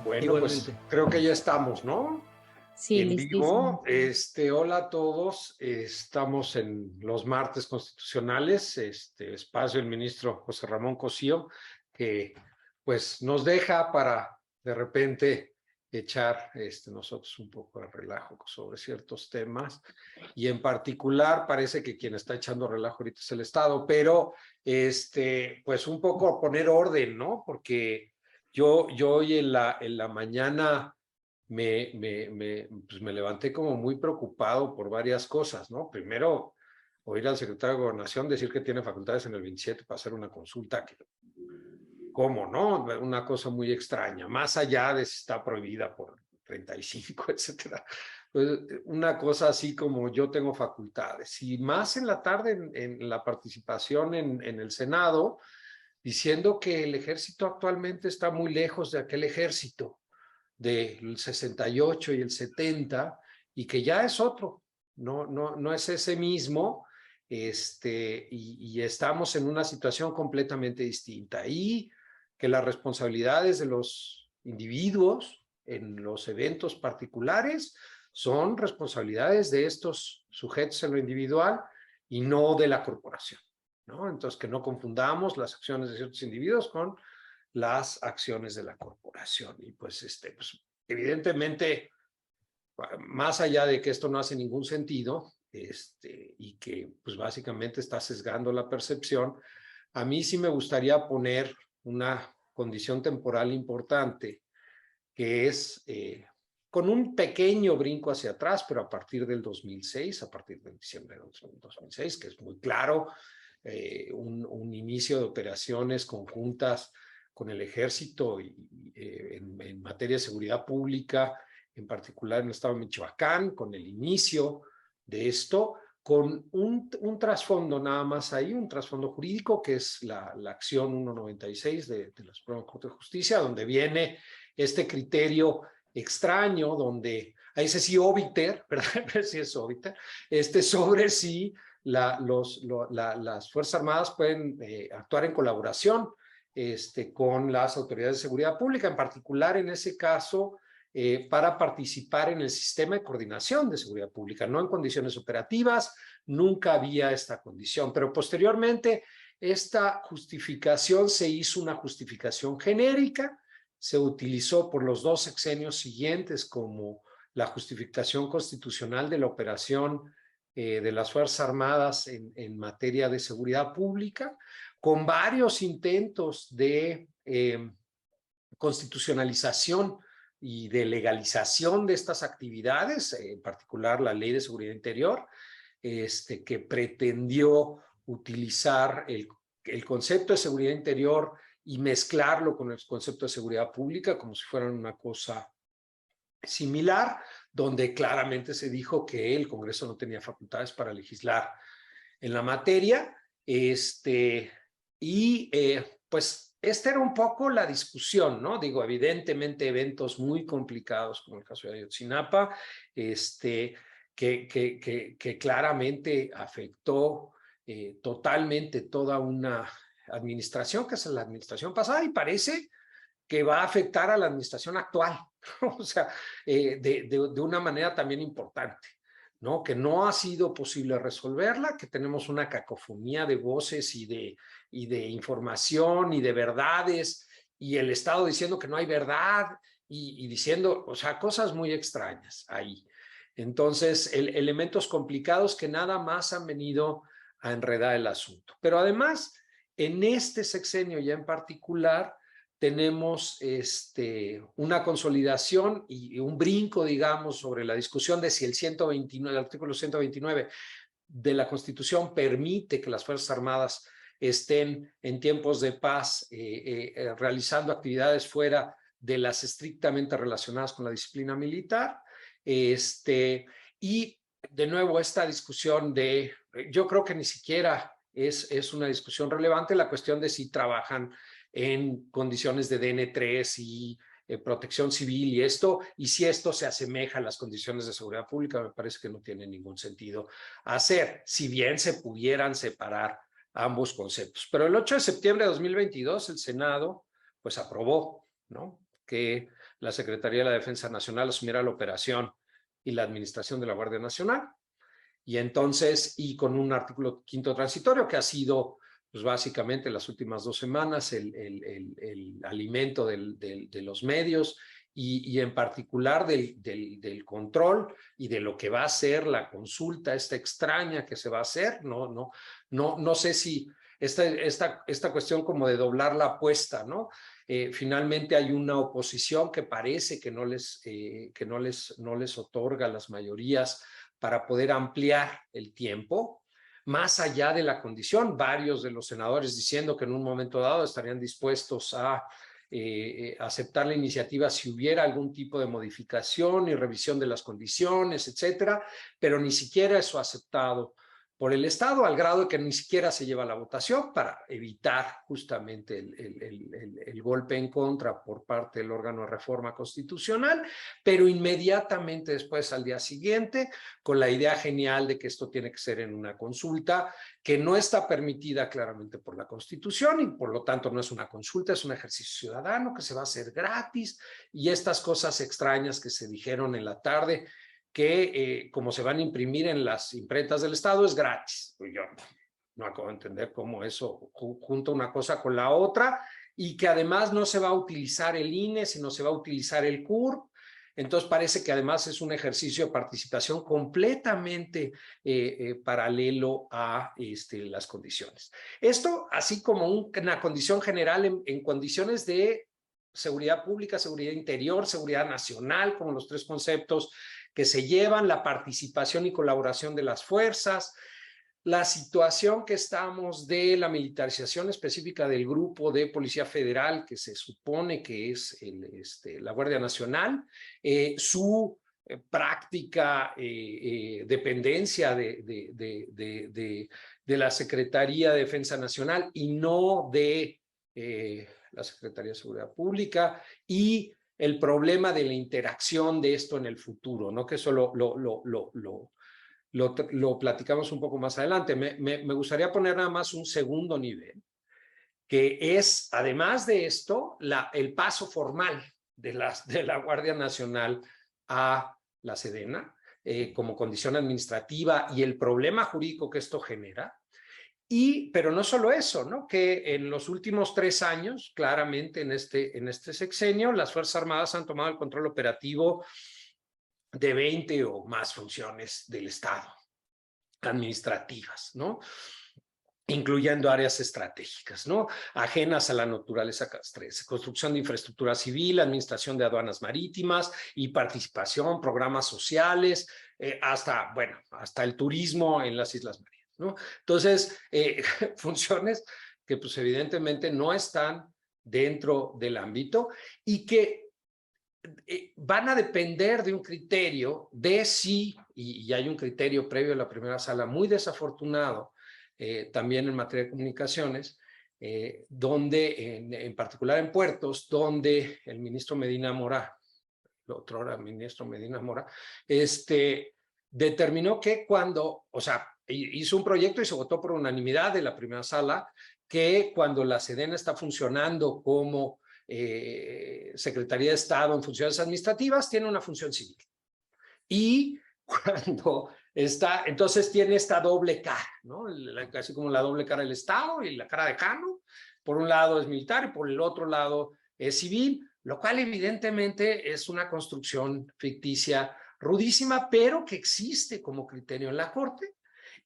Bueno, pues Igualmente. creo que ya estamos, ¿no? Sí, En listísimo. vivo. Hola a todos. Estamos en los martes constitucionales. Espacio del ministro José Ramón Cosío, que pues nos deja para de repente echar nosotros un poco de relajo sobre ciertos temas. Y en particular parece que quien está echando relajo ahorita es el Estado, pero pues un poco poner orden, ¿no? Porque yo hoy en la mañana pues me levanté como muy preocupado por varias cosas, ¿no? Primero, oír al secretario de Gobernación decir que tiene facultades en el 27 para hacer una consulta. ¿Cómo, no? Una cosa muy extraña, más allá de si está prohibida por 35, etcétera. Pues una cosa así como yo tengo facultades. Y más en la tarde en la participación en el Senado, diciendo que el ejército actualmente está muy lejos de aquel ejército del 68 y el 70, y que ya es otro, no es ese mismo, y estamos en una situación completamente distinta, y que las responsabilidades de los individuos en los eventos particulares son responsabilidades de estos sujetos en lo individual y no de la corporación, ¿no? Entonces, que no confundamos las acciones de ciertos individuos con las acciones de la corporación. Y pues evidentemente, más allá de que esto no hace ningún sentido, y que pues básicamente está sesgando la percepción, a mí sí me gustaría poner una condición temporal importante, que es con un pequeño brinco hacia atrás, pero a partir del 2006, a partir de diciembre de 2006, que es muy claro, un inicio de operaciones conjuntas con el ejército en materia de seguridad pública, en particular en el estado de Michoacán, con el inicio de esto, con un trasfondo nada más ahí, un trasfondo jurídico, que es la acción 196 de la Suprema Corte de Justicia, donde viene este criterio extraño, donde ahí ese sí obiter, ¿verdad? Sí es obiter, sobre si las Fuerzas Armadas pueden actuar en colaboración con las autoridades de seguridad pública, en particular en ese caso, para participar en el sistema de coordinación de seguridad pública, no en condiciones operativas, nunca había esta condición, pero posteriormente esta justificación se hizo una justificación genérica, se utilizó por los dos sexenios siguientes como la justificación constitucional de la operación de las Fuerzas Armadas en materia de seguridad pública, con varios intentos de constitucionalización y de legalización de estas actividades, en particular la Ley de Seguridad Interior, que pretendió utilizar el concepto de seguridad interior y mezclarlo con el concepto de seguridad pública como si fueran una cosa similar, donde claramente se dijo que el Congreso no tenía facultades para legislar en la materia, pues esta era un poco la discusión, ¿no? Digo, evidentemente eventos muy complicados como el caso de Ayotzinapa, que claramente afectó totalmente toda una administración, que es la administración pasada, y parece que va a afectar a la administración actual, o sea, de una manera también importante, ¿no? Que no ha sido posible resolverla, que tenemos una cacofonía de voces y de información y de verdades, y el Estado diciendo que no hay verdad y diciendo, o sea, cosas muy extrañas ahí. Entonces, elementos complicados que nada más han venido a enredar el asunto. Pero además, en este sexenio ya en particular, tenemos una consolidación y un brinco, digamos, sobre la discusión de si el 129, el artículo 129 de la Constitución permite que las Fuerzas Armadas estén en tiempos de paz realizando actividades fuera de las estrictamente relacionadas con la disciplina militar. Y de nuevo esta discusión yo creo que ni siquiera es una discusión relevante la cuestión de si trabajan en condiciones de DN3 y protección civil y si esto se asemeja a las condiciones de seguridad pública, me parece que no tiene ningún sentido hacer, si bien se pudieran separar ambos conceptos. Pero el 8 de septiembre de 2022 el Senado pues aprobó, ¿no?, que la Secretaría de la Defensa Nacional asumiera la operación y la administración de la Guardia Nacional. Y entonces, y con un artículo 5º transitorio que ha sido, pues básicamente las últimas 2 semanas, el alimento de los medios y en particular del control y de lo que va a ser la consulta esta extraña que se va a hacer. No sé si esta cuestión como de doblar la apuesta, ¿no? Finalmente hay una oposición que parece que no les otorga las mayorías para poder ampliar el tiempo, más allá de la condición. Varios de los senadores diciendo que en un momento dado estarían dispuestos a aceptar la iniciativa si hubiera algún tipo de modificación y revisión de las condiciones, etcétera, pero ni siquiera eso aceptado por el Estado, al grado de que ni siquiera se lleva a la votación para evitar justamente el golpe en contra por parte del órgano de reforma constitucional, pero inmediatamente después, al día siguiente, con la idea genial de que esto tiene que ser en una consulta que no está permitida claramente por la Constitución y por lo tanto no es una consulta, es un ejercicio ciudadano que se va a hacer gratis, y estas cosas extrañas que se dijeron en la tarde, que como se van a imprimir en las imprentas del Estado, es gratis. Yo no acabo de entender cómo eso junta una cosa con la otra, y que además no se va a utilizar el INE, sino se va a utilizar el CURP. Entonces parece que además es un ejercicio de participación completamente paralelo a las condiciones. Esto así como una condición general en condiciones de seguridad pública, seguridad interior, seguridad nacional, como los 3 conceptos que se llevan, la participación y colaboración de las fuerzas, la situación que estamos de la militarización específica del grupo de Policía Federal, que se supone que es la Guardia Nacional, su práctica dependencia de la Secretaría de Defensa Nacional y no de la Secretaría de Seguridad Pública, y el problema de la interacción de esto en el futuro, ¿no? Que eso lo platicamos un poco más adelante. Me gustaría poner nada más un segundo nivel, que es, además de esto, el paso formal de la Guardia Nacional a la Sedena como condición administrativa y el problema jurídico que esto genera. Pero no solo eso, ¿no? Que en los últimos 3 años, claramente en este sexenio, las Fuerzas Armadas han tomado el control operativo de 20 o más funciones del Estado, administrativas, ¿no? Incluyendo áreas estratégicas, ¿no? Ajenas a la naturaleza castrense, construcción de infraestructura civil, administración de aduanas marítimas y participación, programas sociales, hasta el turismo en las Islas Marías, ¿no? Entonces, funciones que pues evidentemente no están dentro del ámbito y que van a depender de un criterio de si, y hay un criterio previo a la primera sala muy desafortunado, también en materia de comunicaciones, donde en particular en puertos, donde el ministro Medina Mora, el otro era ministro Medina Mora, determinó que hizo un proyecto y se votó por unanimidad de la primera sala, que cuando la Sedena está funcionando como Secretaría de Estado en funciones administrativas, tiene una función civil. Y cuando está, entonces tiene esta doble cara, ¿no? Casi como la doble cara del Estado y la cara de Jano. Por un lado es militar y por el otro lado es civil, lo cual evidentemente es una construcción ficticia rudísima, pero que existe como criterio en la Corte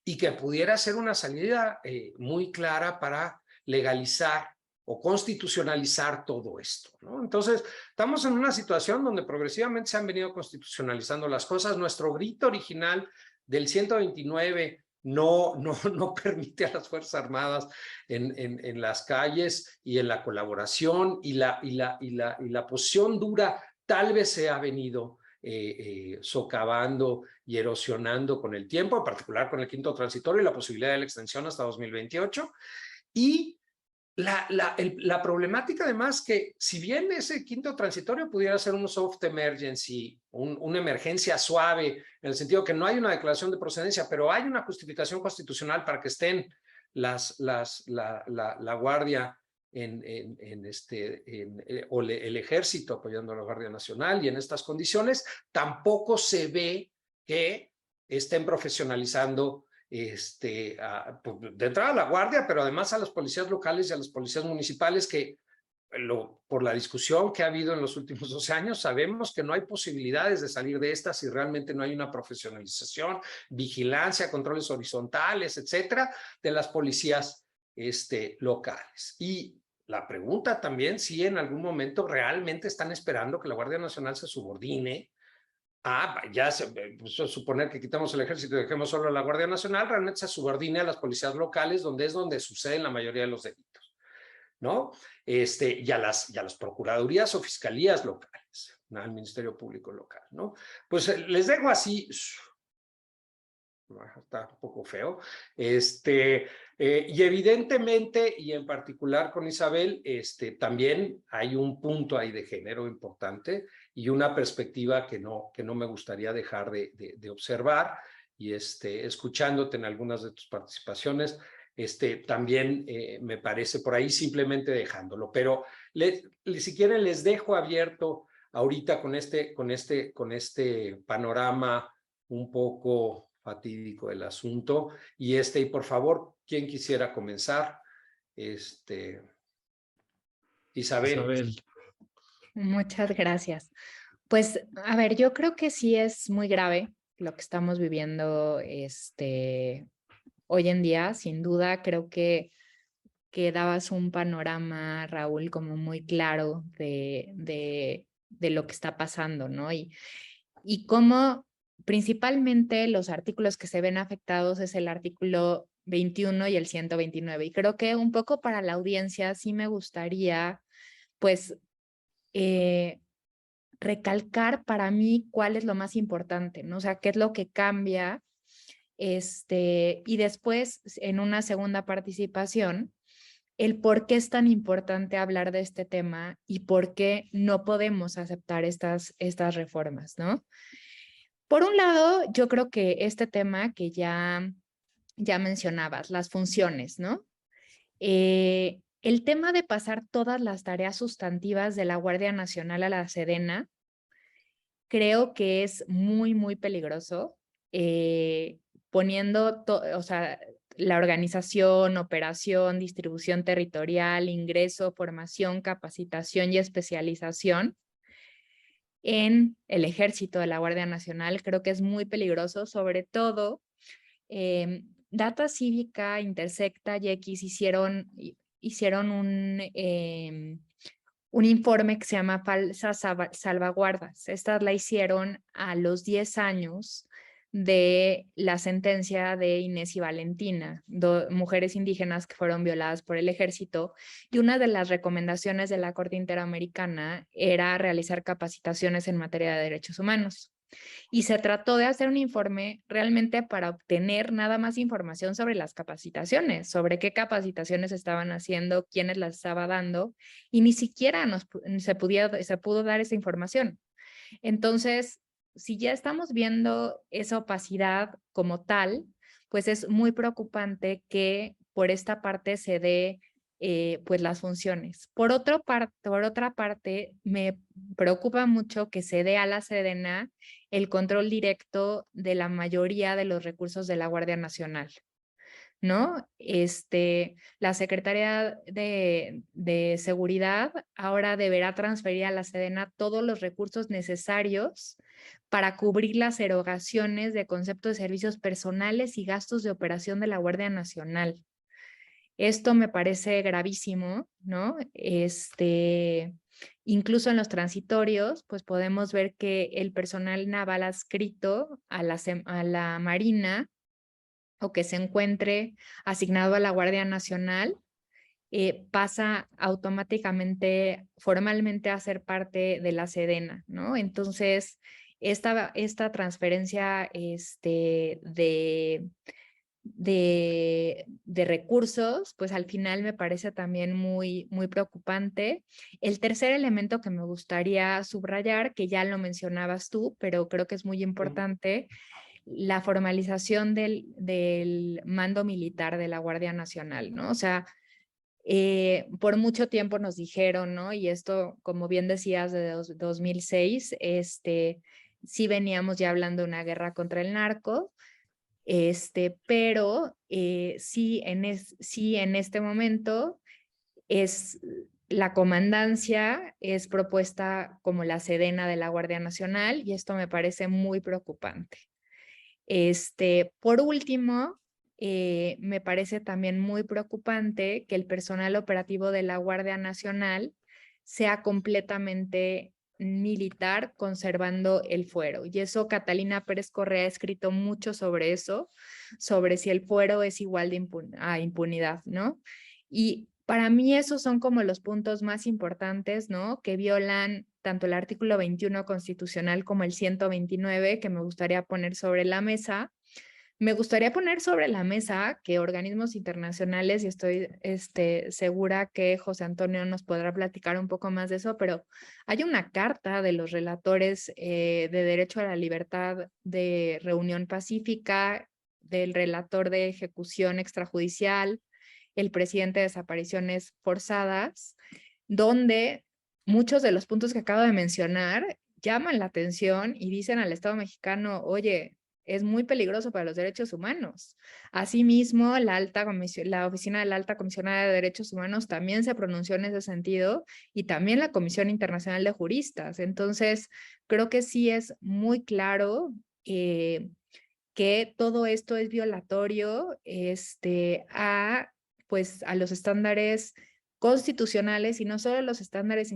y que pudiera ser una salida muy clara para legalizar o constitucionalizar todo esto, ¿no? Entonces, estamos en una situación donde progresivamente se han venido constitucionalizando las cosas. Nuestro grito original del 129 no permite a las Fuerzas Armadas en las calles y en la colaboración, y la posición dura tal vez se ha venido socavando y erosionando con el tiempo, en particular con el 5º transitorio y la posibilidad de la extensión hasta 2028. Y la problemática además que si bien ese 5º transitorio pudiera ser un soft emergency, una emergencia suave, en el sentido que no hay una declaración de procedencia, pero hay una justificación constitucional para que estén la Guardia el ejército apoyando a la Guardia Nacional, y en estas condiciones tampoco se ve que estén profesionalizando de entrada a la Guardia, pero además a las policías locales y a las policías municipales que por la discusión que ha habido en los últimos 12 años, sabemos que no hay posibilidades de salir de estas si realmente no hay una profesionalización, vigilancia, controles horizontales, etcétera, de las policías locales. Y la pregunta también si en algún momento realmente están esperando que la Guardia Nacional se subordine suponer que quitamos el ejército y dejemos solo a la Guardia Nacional, realmente se subordine a las policías locales, donde es donde suceden la mayoría de los delitos, ¿no? Y a las procuradurías o fiscalías locales, ¿no? Al Ministerio Público local, ¿no? Pues les dejo así, está un poco feo, y evidentemente, y en particular con Isabel, también hay un punto ahí de género importante y una perspectiva que no me gustaría dejar de observar, y escuchándote en algunas de tus participaciones, también me parece por ahí, simplemente dejándolo, pero si quieren les dejo abierto ahorita con este panorama un poco fatídico del asunto, y por favor, ¿quién quisiera comenzar? Isabel. Muchas gracias. Pues, a ver, yo creo que sí es muy grave lo que estamos viviendo hoy en día. Sin duda, creo que dabas un panorama, Raúl, como muy claro de lo que está pasando, ¿no? Y cómo principalmente los artículos que se ven afectados es el artículo 21 y el 129. Y creo que un poco para la audiencia sí me gustaría, pues, recalcar para mí cuál es lo más importante, ¿no? O sea, qué es lo que cambia, y después, en una segunda participación, el por qué es tan importante hablar de este tema y por qué no podemos aceptar estas reformas, ¿no? Por un lado, yo creo que este tema que ya mencionabas, las funciones, ¿no? El tema de pasar todas las tareas sustantivas de la Guardia Nacional a la Sedena, creo que es muy, muy peligroso, poniendo, o sea, la organización, operación, distribución territorial, ingreso, formación, capacitación y especialización en el ejército de la Guardia Nacional. Creo que es muy peligroso, sobre todo Data Cívica, Intersecta y X hicieron un informe que se llama Falsas Salvaguardas. Estas la hicieron a los 10 años de la sentencia de Inés y Valentina, mujeres indígenas que fueron violadas por el ejército, y una de las recomendaciones de la Corte Interamericana era realizar capacitaciones en materia de derechos humanos. Y se trató de hacer un informe realmente para obtener nada más información sobre las capacitaciones, sobre qué capacitaciones estaban haciendo, quiénes las estaba dando, y ni siquiera se pudo dar esa información. Entonces, si ya estamos viendo esa opacidad como tal, pues es muy preocupante que por esta parte se dé pues las funciones. Por otra parte, me preocupa mucho que se dé a la Sedena el control directo de la mayoría de los recursos de la Guardia Nacional, ¿no? La Secretaría de Seguridad ahora deberá transferir a la Sedena todos los recursos necesarios para cubrir las erogaciones de concepto de servicios personales y gastos de operación de la Guardia Nacional. Esto me parece gravísimo, ¿no? Incluso en los transitorios, pues podemos ver que el personal naval adscrito a la Marina o que se encuentre asignado a la Guardia Nacional, pasa automáticamente, formalmente a ser parte de la Sedena, ¿no? Entonces, esta transferencia de recursos, pues al final me parece también muy, muy preocupante. El tercer elemento que me gustaría subrayar, que ya lo mencionabas tú, pero creo que es muy importante, la formalización del mando militar de la Guardia Nacional, ¿no? O sea, Por mucho tiempo nos dijeron, ¿no? Y esto, como bien decías, de 2006, sí veníamos ya hablando de una guerra contra el narco, pero sí, sí en este momento es la comandancia es propuesta como la Sedena de la Guardia Nacional y esto me parece muy preocupante. Por último, me parece también muy preocupante que el personal operativo de la Guardia Nacional sea completamente militar, conservando el fuero. Y eso Catalina Pérez Correa ha escrito mucho sobre eso, sobre si el fuero es igual de a impunidad, ¿no? Y para mí esos son como los puntos más importantes, ¿no? Que violan tanto el artículo 21 constitucional como el 129, que me gustaría poner sobre la mesa. Me gustaría poner sobre la mesa que organismos internacionales, y estoy segura que José Antonio nos podrá platicar un poco más de eso, pero hay una carta de los relatores de derecho a la libertad de reunión pacífica, del relator de ejecución extrajudicial, el presidente de desapariciones forzadas, donde muchos de los puntos que acabo de mencionar llaman la atención y dicen al Estado mexicano, oye, es muy peligroso para los derechos humanos. Asimismo, la Oficina de la Alta Comisionada de Derechos Humanos también se pronunció en ese sentido y también la Comisión Internacional de Juristas. Entonces, creo que sí es muy claro que todo esto es violatorio a los estándares constitucionales y no solo los estándares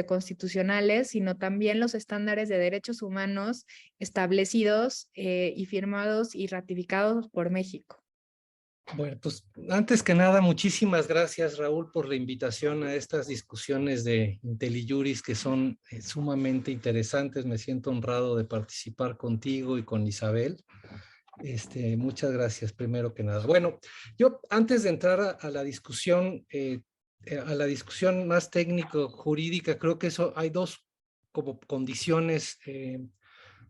constitucionales, sino también los estándares de derechos humanos establecidos y firmados y ratificados por México. Bueno, pues antes que nada, muchísimas gracias, Raúl, por la invitación a estas discusiones de IntelliJuris que son sumamente interesantes. Me siento honrado de participar contigo y con Isabel. Muchas gracias, primero que nada. Bueno, yo antes de entrar a la discusión más técnico-jurídica, creo que hay dos como condiciones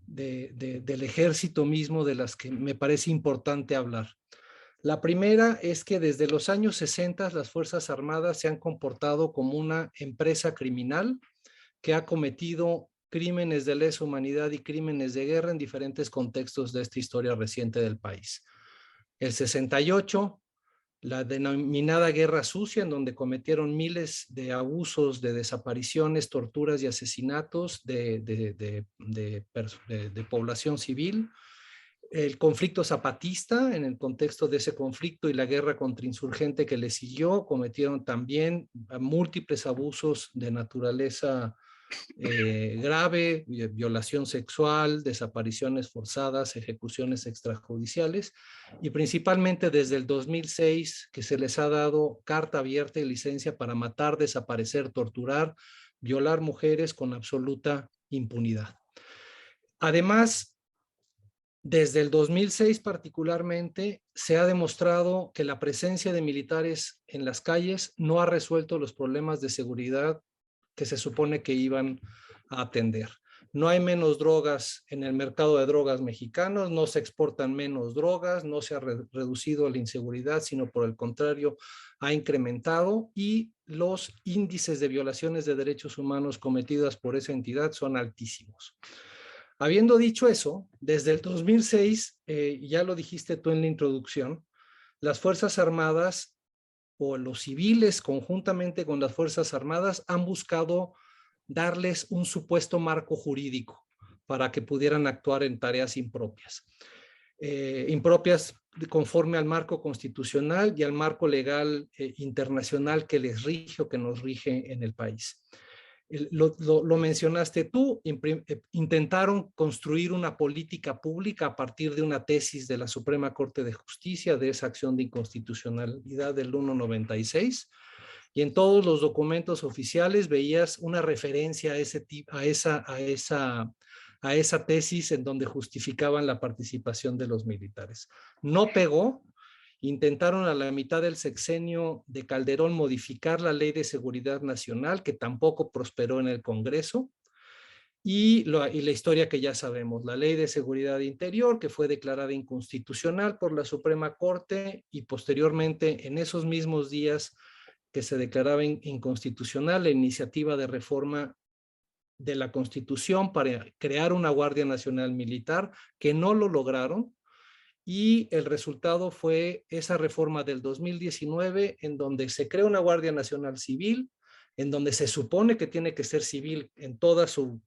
del ejército mismo de las que me parece importante hablar. La primera es que desde los años 60 las Fuerzas Armadas se han comportado como una empresa criminal que ha cometido crímenes de lesa humanidad y crímenes de guerra en diferentes contextos de esta historia reciente del país. El 68, la denominada Guerra Sucia, en donde cometieron miles de abusos, de desapariciones, torturas y asesinatos de población civil. El conflicto zapatista, en el contexto de ese conflicto y la guerra contrainsurgente que le siguió, cometieron también múltiples abusos de naturaleza grave, violación sexual, desapariciones forzadas, ejecuciones extrajudiciales, y principalmente desde el 2006 que se les ha dado carta abierta y licencia para matar, desaparecer, torturar, violar mujeres con absoluta impunidad. Además, desde el 2006 particularmente, se ha demostrado que la presencia de militares en las calles no ha resuelto los problemas de seguridad que se supone que iban a atender. No hay menos drogas en el mercado de drogas mexicanos, no se exportan menos drogas, no se ha reducido la inseguridad, sino por el contrario, ha incrementado, y los índices de violaciones de derechos humanos cometidas por esa entidad son altísimos. Habiendo dicho eso, desde el 2006, ya lo dijiste tú en la introducción, las Fuerzas Armadas o los civiles conjuntamente con las Fuerzas Armadas han buscado darles un supuesto marco jurídico para que pudieran actuar en tareas impropias. Impropias conforme al marco constitucional y al marco legal internacional que les rige o que nos rige en el país. Lo mencionaste tú, intentaron construir una política pública a partir de una tesis de la Suprema Corte de Justicia de esa acción de inconstitucionalidad del 196, y en todos los documentos oficiales veías una referencia a esa tesis en donde justificaban la participación de los militares. No pegó. Intentaron a la mitad del sexenio de Calderón modificar la Ley de Seguridad Nacional, que tampoco prosperó en el Congreso, y la historia que ya sabemos, la Ley de Seguridad Interior, que fue declarada inconstitucional por la Suprema Corte, y posteriormente, en esos mismos días, que se declaraba inconstitucional la iniciativa de reforma de la Constitución para crear una Guardia Nacional Militar, que no lo lograron, y el resultado fue esa reforma del 2019 en donde se crea una Guardia Nacional Civil, en donde se supone que tiene que ser civil en toda su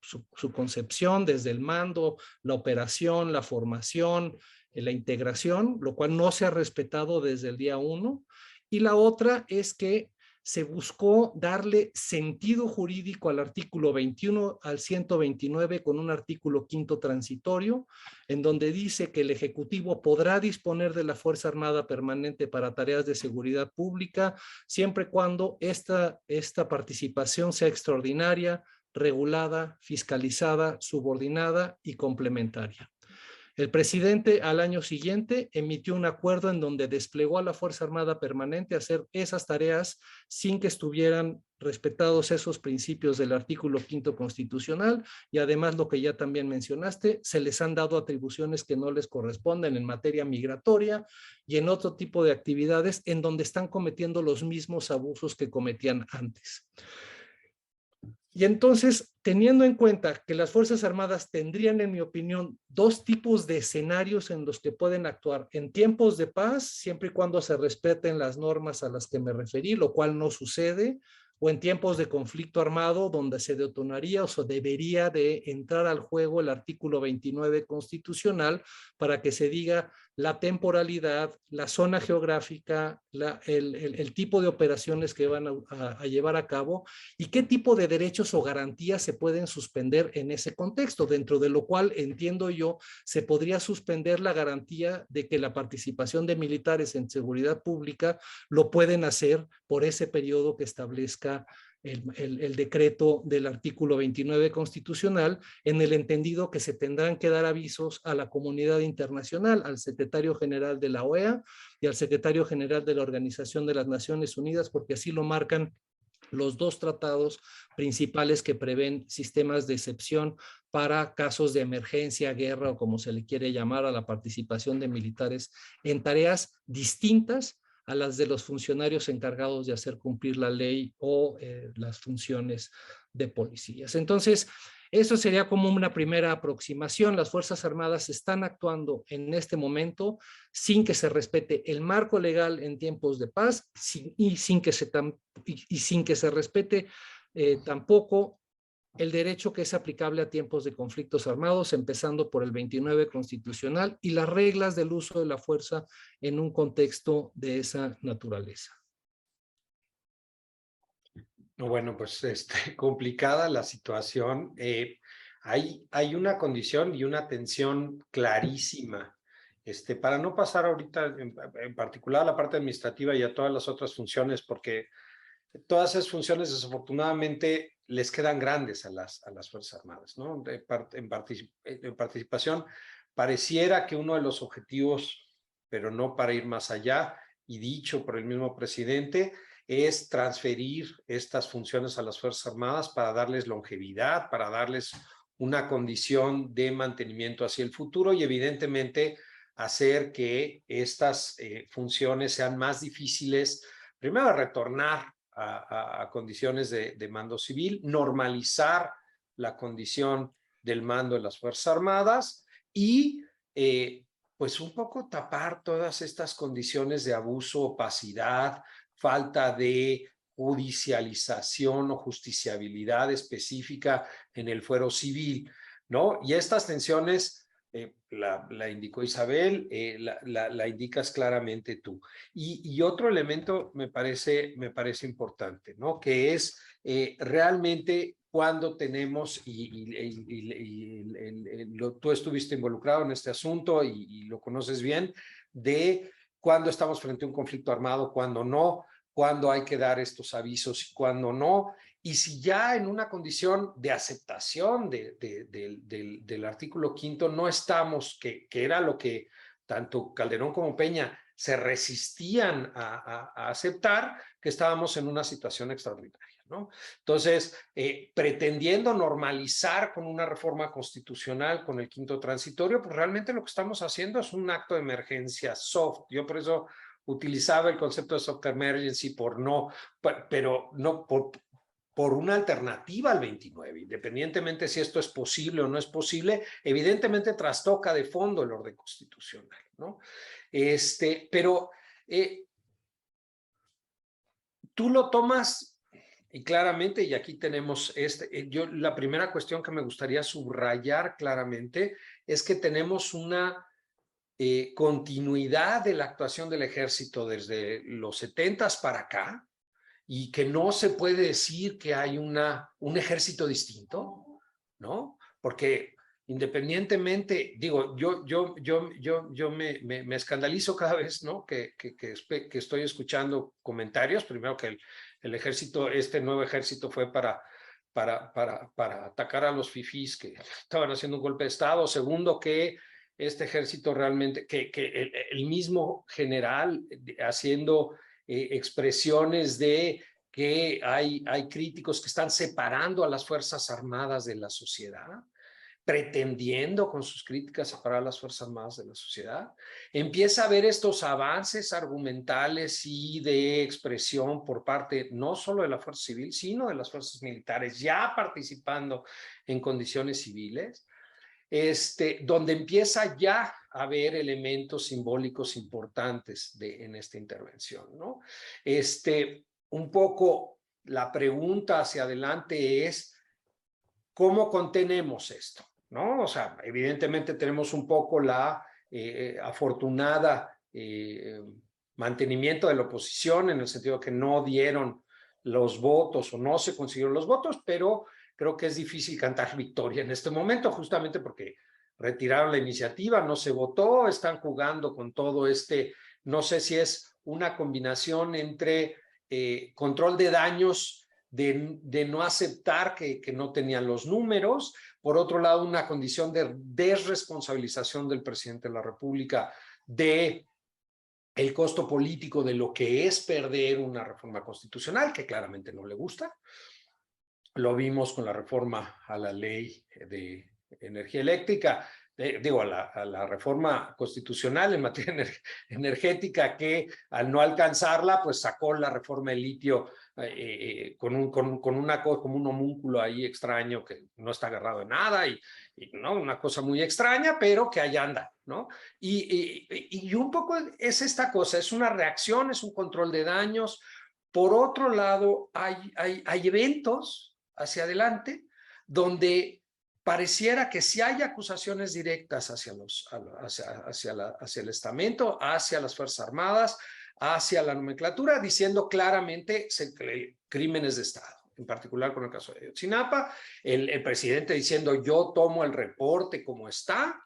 concepción, desde el mando, la operación, la formación, la integración, lo cual no se ha respetado desde el día 1. Y la otra es que se buscó darle sentido jurídico al artículo 21 al 129 con un artículo 5º transitorio, en donde dice que el Ejecutivo podrá disponer de la Fuerza Armada Permanente para tareas de seguridad pública, siempre y cuando esta participación sea extraordinaria, regulada, fiscalizada, subordinada y complementaria. El presidente al año siguiente emitió un acuerdo en donde desplegó a la Fuerza Armada Permanente a hacer esas tareas sin que estuvieran respetados esos principios del artículo 5º constitucional, y además lo que ya también mencionaste, se les han dado atribuciones que no les corresponden en materia migratoria y en otro tipo de actividades en donde están cometiendo los mismos abusos que cometían antes. Y entonces, teniendo en cuenta que las Fuerzas Armadas tendrían, en mi opinión, dos tipos de escenarios en los que pueden actuar: en tiempos de paz, siempre y cuando se respeten las normas a las que me referí, lo cual no sucede, o en tiempos de conflicto armado, donde se detonaría o se debería de entrar al juego el artículo 29 constitucional para que se diga la temporalidad, la zona geográfica, el tipo de operaciones que van a llevar a cabo y qué tipo de derechos o garantías se pueden suspender en ese contexto, dentro de lo cual, entiendo yo, se podría suspender la garantía de que la participación de militares en seguridad pública lo pueden hacer por ese periodo que establezca el decreto del artículo 29 constitucional, en el entendido que se tendrán que dar avisos a la comunidad internacional, al secretario general de la OEA y al secretario general de la Organización de las Naciones Unidas, porque así lo marcan los dos tratados principales que prevén sistemas de excepción para casos de emergencia, guerra o como se le quiere llamar a la participación de militares en tareas distintas a las de los funcionarios encargados de hacer cumplir la ley o las funciones de policías. Entonces, eso sería como una primera aproximación. Las Fuerzas Armadas están actuando en este momento sin que se respete el marco legal en tiempos de paz y sin que se respete tampoco el derecho que es aplicable a tiempos de conflictos armados, empezando por el 29 constitucional y las reglas del uso de la fuerza en un contexto de esa naturaleza. Bueno, pues complicada la situación. Hay una condición y una tensión clarísima. Para no pasar ahorita en particular a la parte administrativa y a todas las otras funciones, porque todas esas funciones desafortunadamente les quedan grandes a las Fuerzas Armadas, ¿no? En participación pareciera que uno de los objetivos, pero no para ir más allá, y dicho por el mismo presidente, es transferir estas funciones a las Fuerzas Armadas para darles longevidad, para darles una condición de mantenimiento hacia el futuro y evidentemente hacer que estas funciones sean más difíciles, primero retornar a condiciones de mando civil, normalizar la condición del mando de las Fuerzas Armadas y pues un poco tapar todas estas condiciones de abuso, opacidad, falta de judicialización o justiciabilidad específica en el fuero civil, ¿no? Y estas tensiones la indicó Isabel, la indicas claramente tú. Y otro elemento me parece importante, ¿no? Que es realmente cuando tenemos, tú estuviste involucrado en este asunto y lo conoces bien, de cuando estamos frente a un conflicto armado, cuando no, cuando hay que dar estos avisos y cuando no. Y si ya en una condición de aceptación del artículo 5º no estamos, que era lo que tanto Calderón como Peña se resistían a aceptar, que estábamos en una situación extraordinaria, ¿no? Entonces, pretendiendo normalizar con una reforma constitucional, con el 5º transitorio, pues realmente lo que estamos haciendo es un acto de emergencia soft. Yo por eso utilizaba el concepto de soft emergency pero no por una alternativa al 29, independientemente si esto es posible o no es posible, evidentemente trastoca de fondo el orden constitucional, ¿no? Pero tú lo tomas y claramente, y aquí tenemos la primera cuestión que me gustaría subrayar claramente es que tenemos una continuidad de la actuación del ejército desde los 70s para acá, y que no se puede decir que hay un ejército distinto, ¿no? Porque independientemente, digo, yo me escandalizo cada vez, ¿no? Que estoy escuchando comentarios, primero que el ejército, este nuevo ejército fue para atacar a los fifís que estaban haciendo un golpe de Estado, segundo que este ejército realmente, que el mismo general haciendo expresiones de que hay críticos que están separando a las Fuerzas Armadas de la sociedad, pretendiendo con sus críticas separar a las Fuerzas Armadas de la sociedad. Empieza a haber estos avances argumentales y de expresión por parte no solo de la Fuerza Civil, sino de las fuerzas militares ya participando en condiciones civiles, donde empieza ya a haber elementos simbólicos importantes en esta intervención, ¿no? Un poco la pregunta hacia adelante es, ¿cómo contenemos esto? ¿No? O sea, evidentemente tenemos un poco la afortunada mantenimiento de la oposición, en el sentido que no dieron los votos o no se consiguieron los votos, pero creo que es difícil cantar victoria en este momento, justamente porque retiraron la iniciativa, no se votó, están jugando con todo no sé si es una combinación entre control de daños, de no aceptar que no tenían los números, por otro lado una condición de desresponsabilización del presidente de la República de el costo político de lo que es perder una reforma constitucional, que claramente no le gusta. Lo vimos con la reforma a la ley de energía eléctrica, a la reforma constitucional en materia energética, que al no alcanzarla, pues sacó la reforma del litio como un homúnculo ahí extraño que no está agarrado de nada y ¿no? Una cosa muy extraña, pero que ahí anda, ¿no? Y un poco es esta cosa, es una reacción, es un control de daños. Por otro lado, hay eventos hacia adelante donde pareciera que sí hay acusaciones directas hacia el estamento, hacia las Fuerzas Armadas, hacia la nomenclatura, diciendo claramente crímenes de Estado, en particular con el caso de Ayotzinapa, el presidente diciendo yo tomo el reporte como está.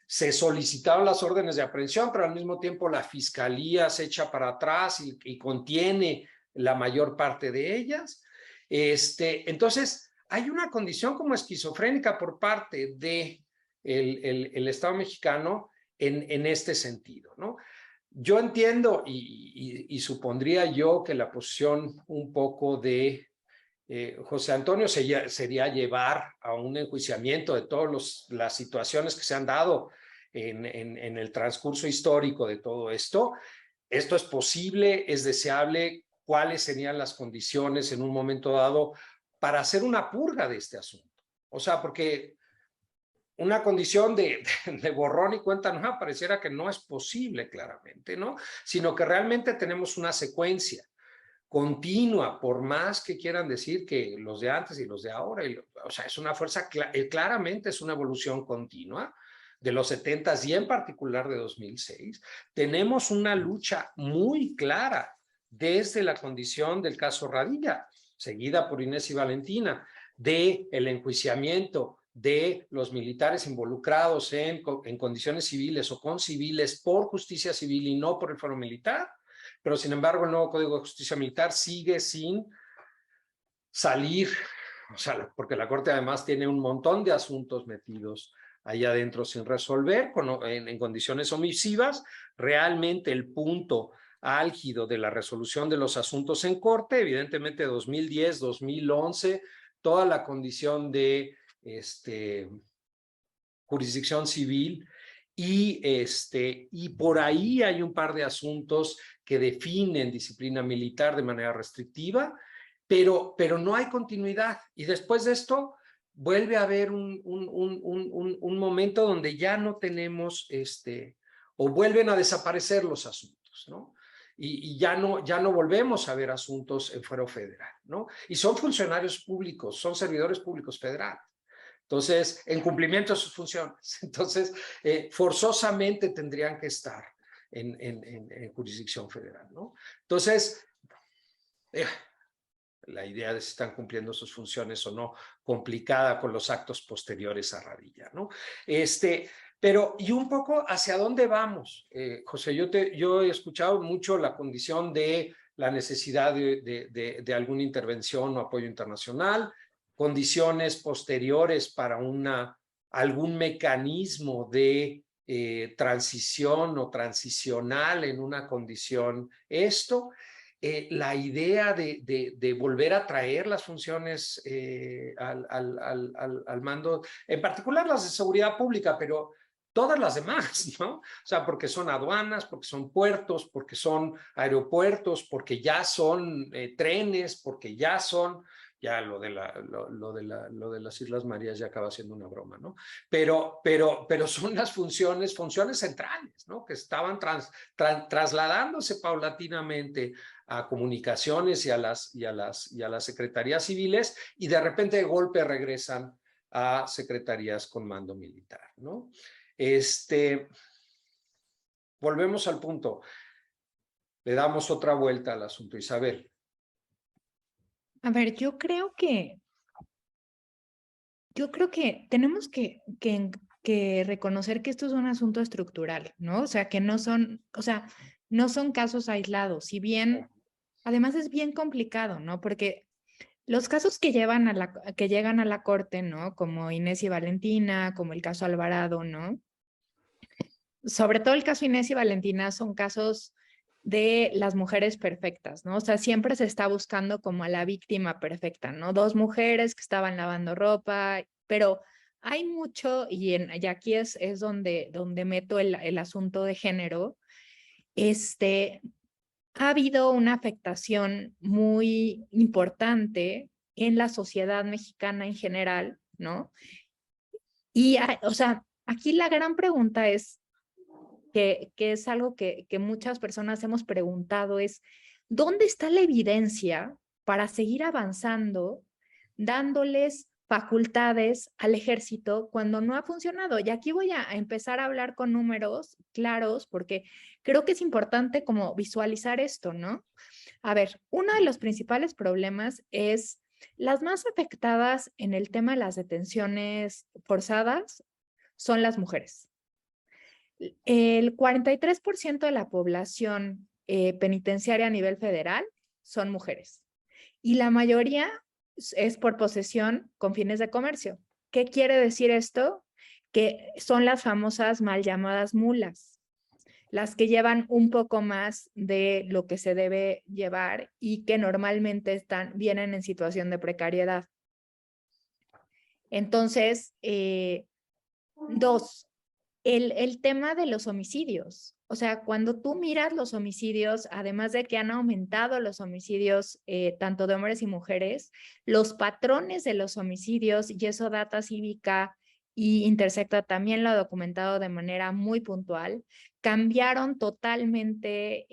Se solicitaron las órdenes de aprehensión, pero al mismo tiempo la fiscalía se echa para atrás y contiene la mayor parte de ellas. Entonces, hay una condición como esquizofrénica por parte de el Estado mexicano en este sentido, ¿no? Yo entiendo y supondría yo que la posición un poco de José Antonio sería llevar a un enjuiciamiento de todas las situaciones que se han dado en el transcurso histórico de todo esto. Esto es posible, es deseable. ¿Cuáles serían las condiciones en un momento dado para hacer una purga de este asunto? O sea, porque una condición de borrón y cuenta nueva pareciera que no es posible claramente, ¿no? Sino que realmente tenemos una secuencia continua, por más que quieran decir que los de antes y los de ahora, o sea, es una fuerza, claramente es una evolución continua de los 70s y en particular de 2006. Tenemos una lucha muy clara desde la condición del caso Radilla, seguida por Inés y Valentina, de el enjuiciamiento de los militares involucrados en condiciones civiles o con civiles por justicia civil y no por el fuero militar. Pero sin embargo el nuevo Código de Justicia Militar sigue sin salir, o sea, porque la Corte además tiene un montón de asuntos metidos ahí adentro sin resolver, en condiciones omisivas. Realmente el punto álgido de la resolución de los asuntos en Corte, evidentemente 2010, 2011, toda la condición de jurisdicción civil y por ahí hay un par de asuntos que definen disciplina militar de manera restrictiva, pero no hay continuidad. Y después de esto vuelve a haber un momento donde ya no tenemos, o vuelven a desaparecer los asuntos, ¿no? Y ya no volvemos a ver asuntos en fuero federal, ¿no? Y son funcionarios públicos, son servidores públicos federales. Entonces, en cumplimiento de sus funciones. Entonces, forzosamente tendrían que estar en jurisdicción federal, ¿no? Entonces, la idea de si están cumpliendo sus funciones o no, complicada con los actos posteriores a Radilla, ¿no? Pero, y un poco hacia dónde vamos, José, yo he escuchado mucho la condición de la necesidad de alguna intervención o apoyo internacional, condiciones posteriores para algún mecanismo de transición o transicional en una condición la idea de volver a traer las funciones al mando, en particular las de seguridad pública, pero todas las demás, ¿no? O sea, porque son aduanas, porque son puertos, porque son aeropuertos, porque ya son trenes, porque ya son, ya lo de las Islas Marías ya acaba siendo una broma, ¿no? Pero son las funciones centrales, ¿no? Que estaban trasladándose paulatinamente a comunicaciones y a las secretarías civiles, y de repente de golpe regresan a secretarías con mando militar, ¿no? Volvemos al punto. Le damos otra vuelta al asunto, Isabel. A ver, yo creo que tenemos que reconocer que esto es un asunto estructural, ¿no? O sea, que no son casos aislados, si bien, además es bien complicado, ¿no? Porque los casos que llegan a la corte, ¿no? Como Inés y Valentina, como el caso Alvarado, ¿no? Sobre todo el caso Inés y Valentina son casos de las mujeres perfectas, ¿no? O sea, siempre se está buscando como a la víctima perfecta, ¿no? Dos mujeres que estaban lavando ropa, pero hay mucho, y aquí es donde meto el asunto de género, ha habido una afectación muy importante en la sociedad mexicana en general, ¿no? Y, o sea, aquí la gran pregunta es, que es algo que muchas personas hemos preguntado, es ¿dónde está la evidencia para seguir avanzando, dándoles facultades al ejército cuando no ha funcionado? Y aquí voy a empezar a hablar con números claros, porque creo que es importante como visualizar esto, ¿no? A ver, uno de los principales problemas es las más afectadas en el tema de las detenciones forzadas son las mujeres. El 43% de la población penitenciaria a nivel federal son mujeres y la mayoría es por posesión con fines de comercio. ¿Qué quiere decir esto? Que son las famosas mal llamadas mulas, las que llevan un poco más de lo que se debe llevar y que normalmente vienen en situación de precariedad. Entonces, dos, el tema de los homicidios. O sea, cuando tú miras los homicidios, además de que han aumentado los homicidios tanto de hombres y mujeres, los patrones de los homicidios, y eso Data Cívica y Intersecta también lo ha documentado de manera muy puntual, cambiaron totalmente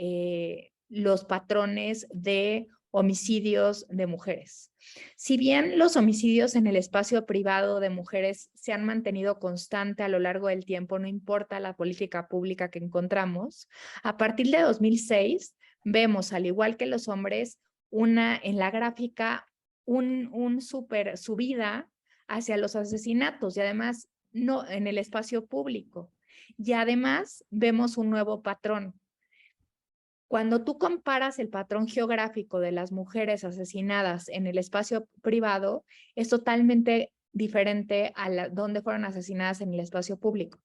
los patrones de homicidios de mujeres. Si bien los homicidios en el espacio privado de mujeres se han mantenido constante a lo largo del tiempo, no importa la política pública que encontramos, a partir de 2006 vemos, al igual que los hombres, en la gráfica un súper subida hacia los asesinatos y además no en el espacio público. Y además vemos un nuevo patrón. Cuando tú comparas el patrón geográfico de las mujeres asesinadas en el espacio privado, es totalmente diferente a donde fueron asesinadas en el espacio público.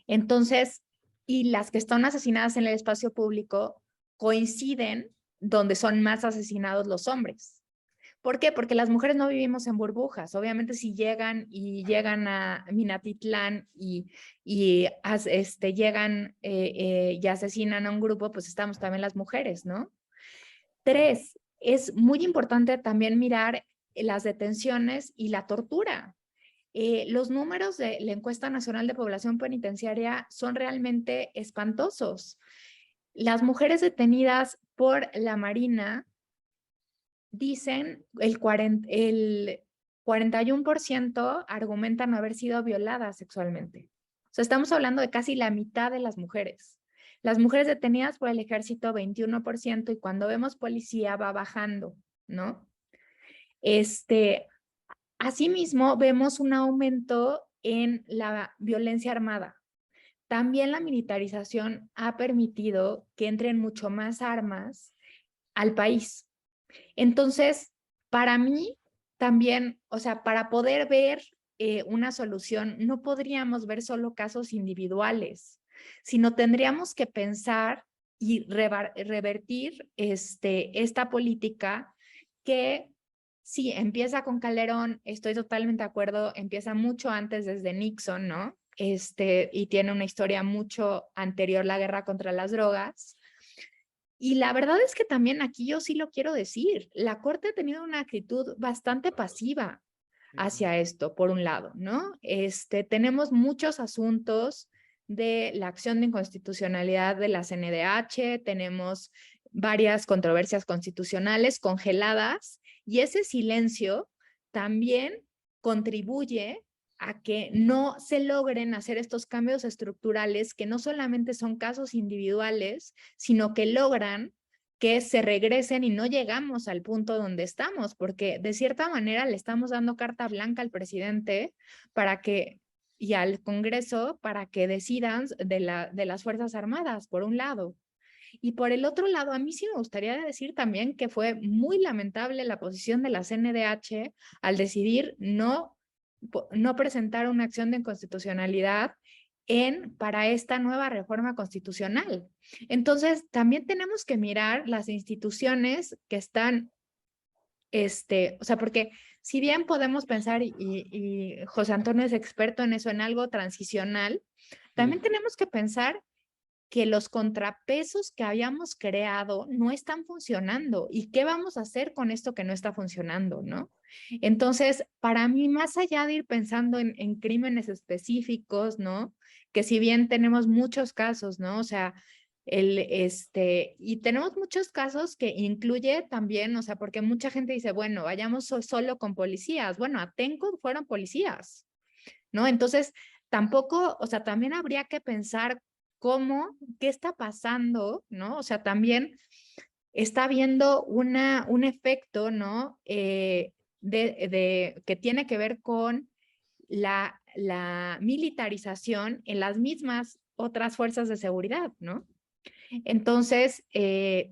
Entonces, y las que están asesinadas en el espacio público coinciden donde son más asesinados los hombres. ¿Por qué? Porque las mujeres no vivimos en burbujas. Obviamente si llegan a Minatitlán llegan y asesinan a un grupo, pues estamos también las mujeres, ¿no? 3, es muy importante también mirar las detenciones y la tortura. Los números de la Encuesta Nacional de Población Penitenciaria son realmente espantosos. Las mujeres detenidas por la Marina dicen el 41% argumentan no haber sido violadas sexualmente. O sea, estamos hablando de casi la mitad de las mujeres. Las mujeres detenidas por el ejército, 21%, y cuando vemos policía va bajando, ¿no? Asimismo, vemos un aumento en la violencia armada. También la militarización ha permitido que entren mucho más armas al país. Entonces, para mí también, o sea, para poder ver una solución, no podríamos ver solo casos individuales, sino tendríamos que pensar y revertir esta política que sí, empieza con Calderón, estoy totalmente de acuerdo, empieza mucho antes desde Nixon, ¿no? Y tiene una historia mucho anterior, la guerra contra las drogas. Y la verdad es que también aquí yo sí lo quiero decir, la Corte ha tenido una actitud bastante pasiva hacia esto, por un lado, ¿no? Tenemos muchos asuntos de la acción de inconstitucionalidad de la CNDH, tenemos varias controversias constitucionales congeladas y ese silencio también contribuye a que no se logren hacer estos cambios estructurales que no solamente son casos individuales, sino que logran que se regresen y no llegamos al punto donde estamos, porque de cierta manera le estamos dando carta blanca al presidente y al Congreso para que decidan de las Fuerzas Armadas, por un lado. Y por el otro lado, a mí sí me gustaría decir también que fue muy lamentable la posición de la CNDH al decidir no presentar una acción de inconstitucionalidad para esta nueva reforma constitucional. Entonces, también tenemos que mirar las instituciones que están, o sea, porque si bien podemos pensar, y José Antonio es experto en eso, en algo transicional, también tenemos que pensar que los contrapesos que habíamos creado no están funcionando. ¿Y qué vamos a hacer con esto que no está funcionando, no? Entonces, para mí, más allá de ir pensando en crímenes específicos, ¿no? Que si bien tenemos muchos casos, ¿no? O sea, y tenemos muchos casos que incluye también, o sea, porque mucha gente dice, bueno, vayamos solo con policías. Bueno, Atenco fueron policías, ¿no? Entonces, tampoco, o sea, también habría que pensar qué está pasando, ¿no? O sea, también está habiendo un efecto, ¿no? Que tiene que ver con la militarización en las mismas otras fuerzas de seguridad, ¿no? Entonces,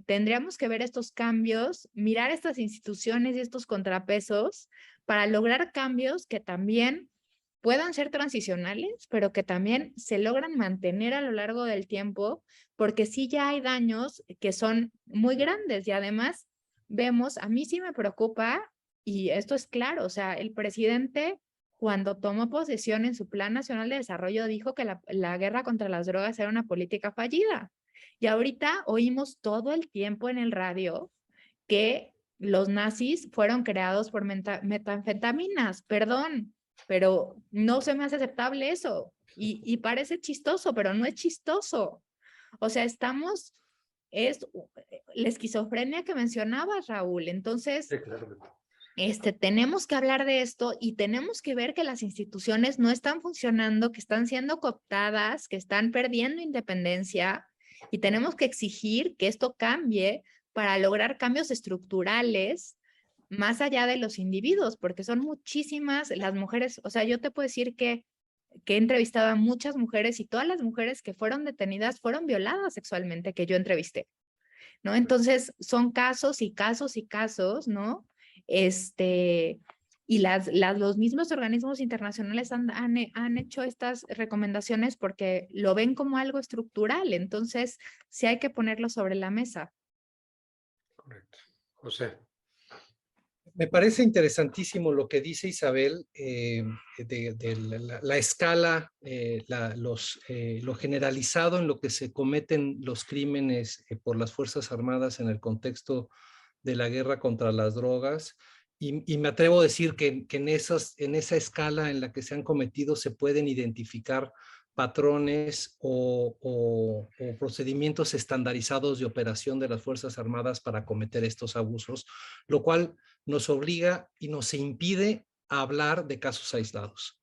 tendríamos que ver estos cambios, mirar estas instituciones y estos contrapesos para lograr cambios que también puedan ser transicionales, pero que también se logran mantener a lo largo del tiempo, porque sí ya hay daños que son muy grandes y además vemos, a mí sí me preocupa, y esto es claro, o sea, el presidente cuando tomó posesión en su Plan Nacional de Desarrollo dijo que la guerra contra las drogas era una política fallida. Y ahorita oímos todo el tiempo en el radio que los nazis fueron creados por metanfetaminas, perdón, pero no se me hace aceptable eso. Y parece chistoso, pero no es chistoso. O sea, es la esquizofrenia que mencionabas, Raúl. Entonces, Sí, claro. tenemos que hablar de esto y tenemos que ver que las instituciones no están funcionando, que están siendo cooptadas, que están perdiendo independencia y tenemos que exigir que esto cambie para lograr cambios estructurales más allá de los individuos, porque son muchísimas las mujeres, o sea, yo te puedo decir que he entrevistado a muchas mujeres y todas las mujeres que fueron detenidas fueron violadas sexualmente que yo entrevisté, ¿no? Entonces, son casos y casos y casos, ¿no? Y los mismos organismos internacionales han hecho estas recomendaciones porque lo ven como algo estructural, entonces sí hay que ponerlo sobre la mesa. Correcto. José. Me parece interesantísimo lo que dice Isabel de la escala, lo generalizado en lo que se cometen los crímenes por las Fuerzas Armadas en el contexto de la guerra contra las drogas. Y me atrevo a decir que en esa escala en la que se han cometido se pueden identificar patrones o procedimientos estandarizados de operación de las Fuerzas Armadas para cometer estos abusos, lo cual nos obliga y nos impide hablar de casos aislados.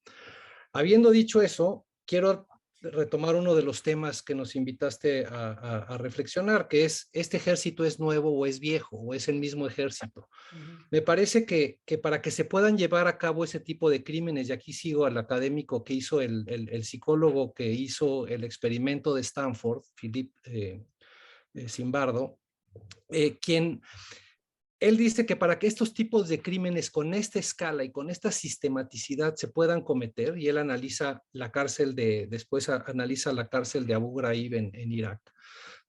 Habiendo dicho eso, quiero retomar uno de los temas que nos invitaste a reflexionar, que es, ¿este ejército es nuevo o es viejo o es el mismo ejército? Me parece que para que se puedan llevar a cabo ese tipo de crímenes, y aquí sigo al académico que hizo el psicólogo que hizo el experimento de Stanford, Philip Zimbardo, quien él dice que para que estos tipos de crímenes con esta escala y con esta sistematicidad se puedan cometer, y él analiza la cárcel después analiza la cárcel de Abu Ghraib en Irak,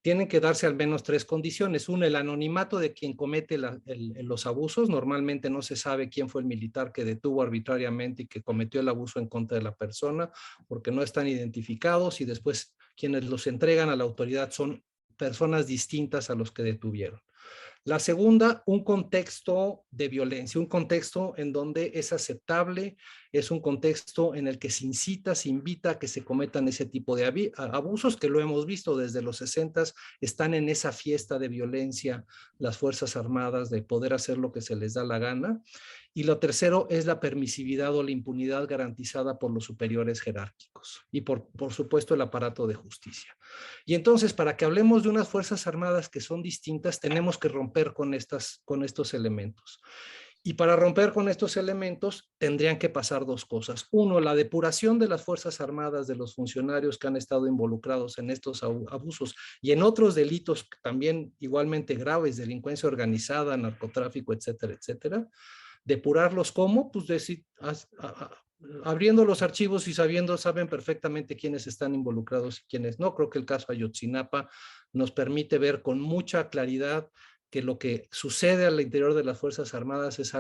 tienen que darse al menos 3 condiciones. Uno, el anonimato de quien comete los abusos. Normalmente no se sabe quién fue el militar que detuvo arbitrariamente y que cometió el abuso en contra de la persona, porque no están identificados, y después quienes los entregan a la autoridad son personas distintas a los que detuvieron. La segunda, un contexto de violencia, un contexto en donde es aceptable, es un contexto en el que se incita, se invita a que se cometan ese tipo de abusos, que lo hemos visto desde los 60s, están en esa fiesta de violencia las Fuerzas Armadas de poder hacer lo que se les da la gana. Y lo tercero es la permisividad o la impunidad garantizada por los superiores jerárquicos y por supuesto el aparato de justicia. Y entonces, para que hablemos de unas Fuerzas Armadas que son distintas, tenemos que romper con estos elementos. Y para romper con estos elementos tendrían que pasar 2 cosas. Uno, la depuración de las Fuerzas Armadas, de los funcionarios que han estado involucrados en estos abusos y en otros delitos también igualmente graves, delincuencia organizada, narcotráfico, etcétera, etcétera. Depurarlos, ¿cómo? Pues decir, abriendo los archivos y saben perfectamente quiénes están involucrados y quiénes no. Creo que el caso Ayotzinapa nos permite ver con mucha claridad que lo que sucede al interior de las Fuerzas Armadas es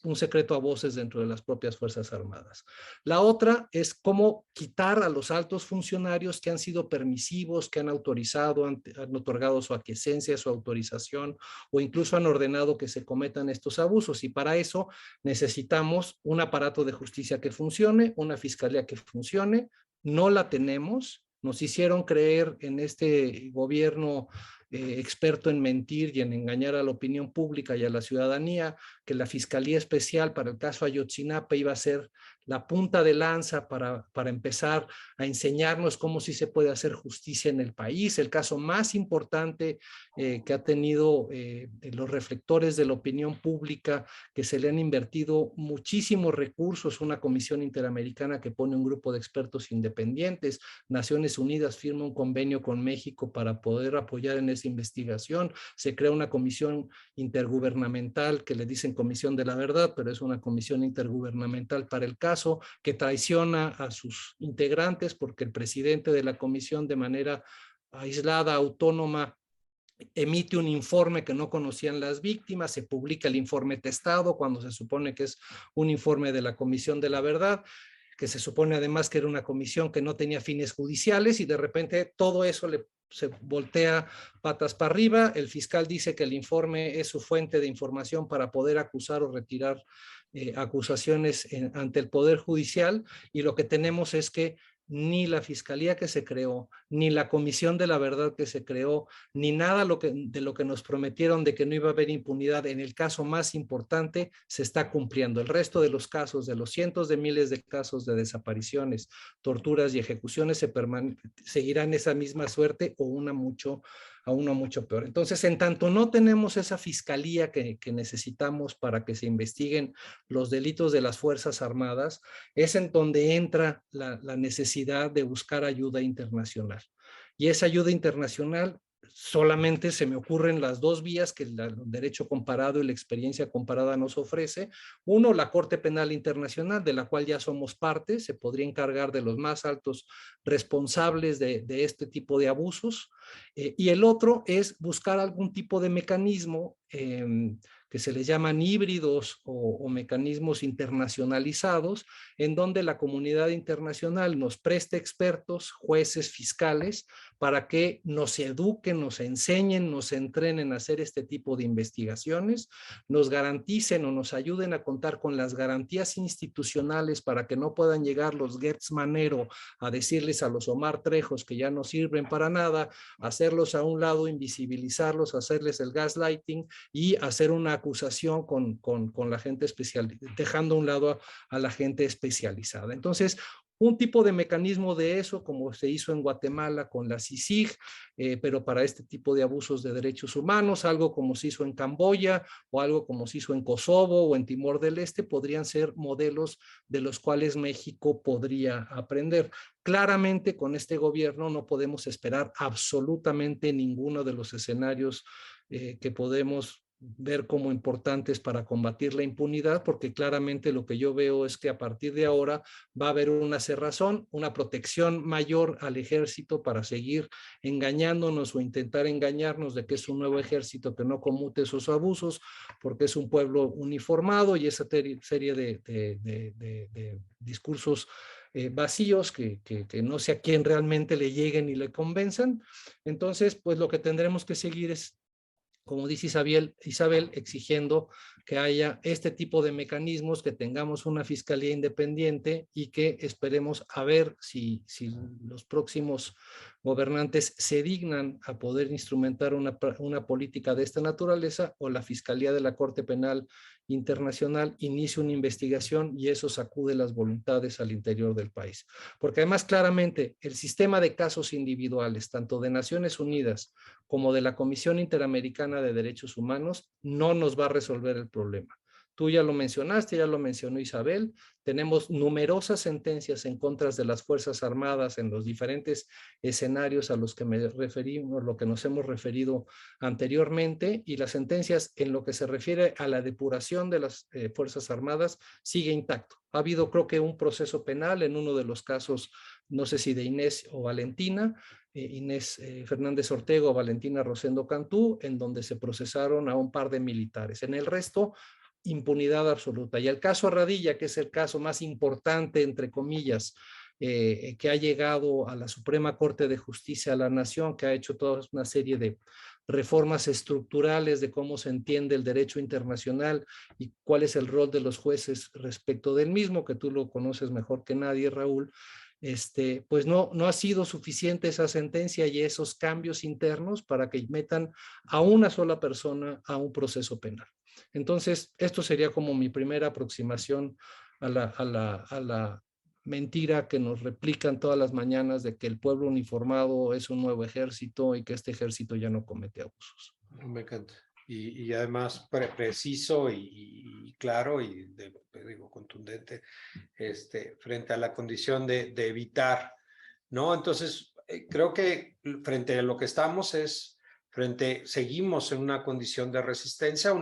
un secreto a voces dentro de las propias Fuerzas Armadas. La otra es cómo quitar a los altos funcionarios que han sido permisivos, que han autorizado, han otorgado su aquiescencia, su autorización, o incluso han ordenado que se cometan estos abusos. Y para eso necesitamos un aparato de justicia que funcione, una fiscalía que funcione. No la tenemos. Nos hicieron creer en este gobierno experto en mentir y en engañar a la opinión pública y a la ciudadanía, que la Fiscalía Especial para el caso Ayotzinapa iba a ser la punta de lanza para empezar a enseñarnos cómo sí se puede hacer justicia en el país. El caso más importante que ha tenido los reflectores de la opinión pública, que se le han invertido muchísimos recursos, una comisión interamericana que pone un grupo de expertos independientes, Naciones Unidas firma un convenio con México para poder apoyar en esa investigación, se crea una comisión intergubernamental que le dicen Comisión de la Verdad, pero es una comisión intergubernamental para el caso, que traiciona a sus integrantes porque el presidente de la comisión, de manera aislada, autónoma, emite un informe que no conocían las víctimas, se publica el informe testado cuando se supone que es un informe de la Comisión de la Verdad, que se supone además que era una comisión que no tenía fines judiciales, y de repente todo eso se voltea patas para arriba. El fiscal dice que el informe es su fuente de información para poder acusar o retirar acusaciones ante el Poder Judicial, y lo que tenemos es que ni la fiscalía que se creó, ni la Comisión de la Verdad que se creó, ni nada de lo que nos prometieron de que no iba a haber impunidad en el caso más importante se está cumpliendo. El resto de los casos, de los cientos de miles de casos de desapariciones, torturas y ejecuciones, seguirán esa misma suerte o una mucho peor. Entonces, en tanto no tenemos esa fiscalía que necesitamos para que se investiguen los delitos de las Fuerzas Armadas, es en donde entra la necesidad de buscar ayuda internacional. Y esa ayuda internacional solamente se me ocurren las 2 vías que el derecho comparado y la experiencia comparada nos ofrece. Uno, la Corte Penal Internacional, de la cual ya somos parte, se podría encargar de los más altos responsables de este tipo de abusos. Y el otro es buscar algún tipo de mecanismo que se les llaman híbridos o mecanismos internacionalizados, en donde la comunidad internacional nos presta expertos, jueces, fiscales, para que nos eduquen, nos enseñen, nos entrenen a hacer este tipo de investigaciones, nos garanticen o nos ayuden a contar con las garantías institucionales para que no puedan llegar los Gertz Manero a decirles a los Omar Trejos que ya no sirven para nada, hacerlos a un lado, invisibilizarlos, hacerles el gaslighting y hacer una acusación con la gente especial, dejando a un lado a la gente especializada. Entonces, un tipo de mecanismo de eso, como se hizo en Guatemala con la CICIG, pero para este tipo de abusos de derechos humanos, algo como se hizo en Camboya o algo como se hizo en Kosovo o en Timor del Este, podrían ser modelos de los cuales México podría aprender. Claramente con este gobierno no podemos esperar absolutamente ninguno de los escenarios que podemos ver como importantes para combatir la impunidad, porque claramente lo que yo veo es que a partir de ahora va a haber una cerrazón, una protección mayor al ejército para seguir engañándonos o intentar engañarnos de que es un nuevo ejército que no comute esos abusos, porque es un pueblo uniformado y esa serie de discursos vacíos que no sé a quién realmente le lleguen y le convenzan. Entonces, pues lo que tendremos que seguir es, como dice Isabel, exigiendo que haya este tipo de mecanismos, que tengamos una fiscalía independiente y que esperemos a ver si los próximos gobernantes se dignan a poder instrumentar una política de esta naturaleza, o la Fiscalía de la Corte Penal Internacional inicia una investigación y eso sacude las voluntades al interior del país. Porque además claramente el sistema de casos individuales, tanto de Naciones Unidas como de la Comisión Interamericana de Derechos Humanos, no nos va a resolver el problema. Tú ya lo mencionaste, ya lo mencionó Isabel, tenemos numerosas sentencias en contra de las Fuerzas Armadas en los diferentes escenarios a los que me referimos, lo que nos hemos referido anteriormente, y las sentencias en lo que se refiere a la depuración de las Fuerzas Armadas sigue intacto. Ha habido, creo que, un proceso penal en uno de los casos, no sé si de Inés o Valentina, Inés Fernández Ortega o Valentina Rosendo Cantú, en donde se procesaron a un par de militares. En el resto, impunidad absoluta. Y el caso Radilla, que es el caso más importante, entre comillas, que ha llegado a la Suprema Corte de Justicia de la Nación, que ha hecho toda una serie de reformas estructurales de cómo se entiende el derecho internacional y cuál es el rol de los jueces respecto del mismo, que tú lo conoces mejor que nadie, Raúl. Pues no ha sido suficiente esa sentencia y esos cambios internos para que metan a una sola persona a un proceso penal. Entonces, esto sería como mi primera aproximación a la mentira que nos replican todas las mañanas de que el pueblo uniformado es un nuevo ejército y que este ejército ya no comete abusos. Me encanta. Y además preciso y claro y digo, contundente frente a la condición de evitar, ¿no? Entonces, creo que frente a lo que estamos seguimos en una condición de resistencia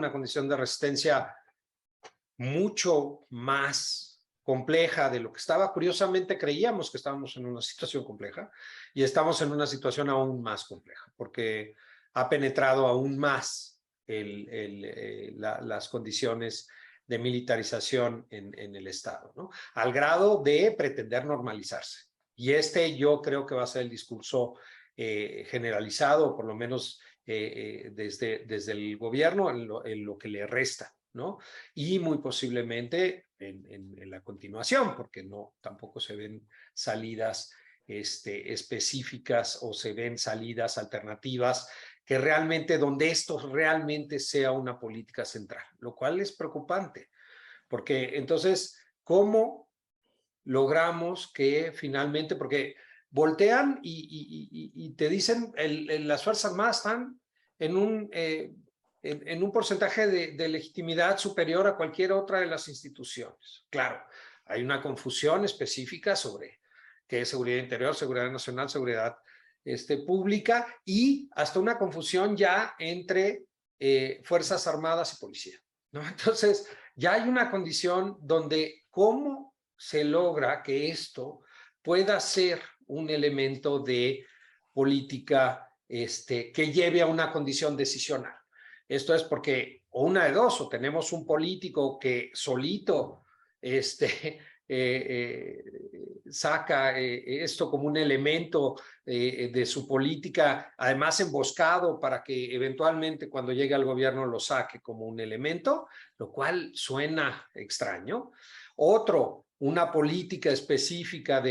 mucho más compleja de lo que estaba. Curiosamente, creíamos que estábamos en una situación compleja y estamos en una situación aún más compleja, porque ha penetrado aún más las condiciones de militarización en el Estado, ¿no? Al grado de pretender normalizarse. Y yo creo que va a ser el discurso generalizado, por lo menos desde el gobierno, en lo que le resta, ¿no? Y muy posiblemente en la continuación, porque tampoco se ven salidas específicas o se ven salidas alternativas que realmente, donde esto realmente sea una política central, lo cual es preocupante, porque entonces, ¿cómo logramos que finalmente, porque voltean y te dicen, las Fuerzas Armadas están en un porcentaje de legitimidad superior a cualquier otra de las instituciones? Claro, hay una confusión específica sobre qué es seguridad interior, seguridad nacional, seguridad pública, y hasta una confusión ya entre Fuerzas Armadas y policía, ¿no? Entonces, ya hay una condición donde cómo se logra que esto pueda ser un elemento de política que lleve a una condición decisional. Esto es porque o una de dos, o tenemos un político que solito saca esto como un elemento de su política, además emboscado para que eventualmente cuando llegue al gobierno lo saque como un elemento, lo cual suena extraño. Otro, una política específica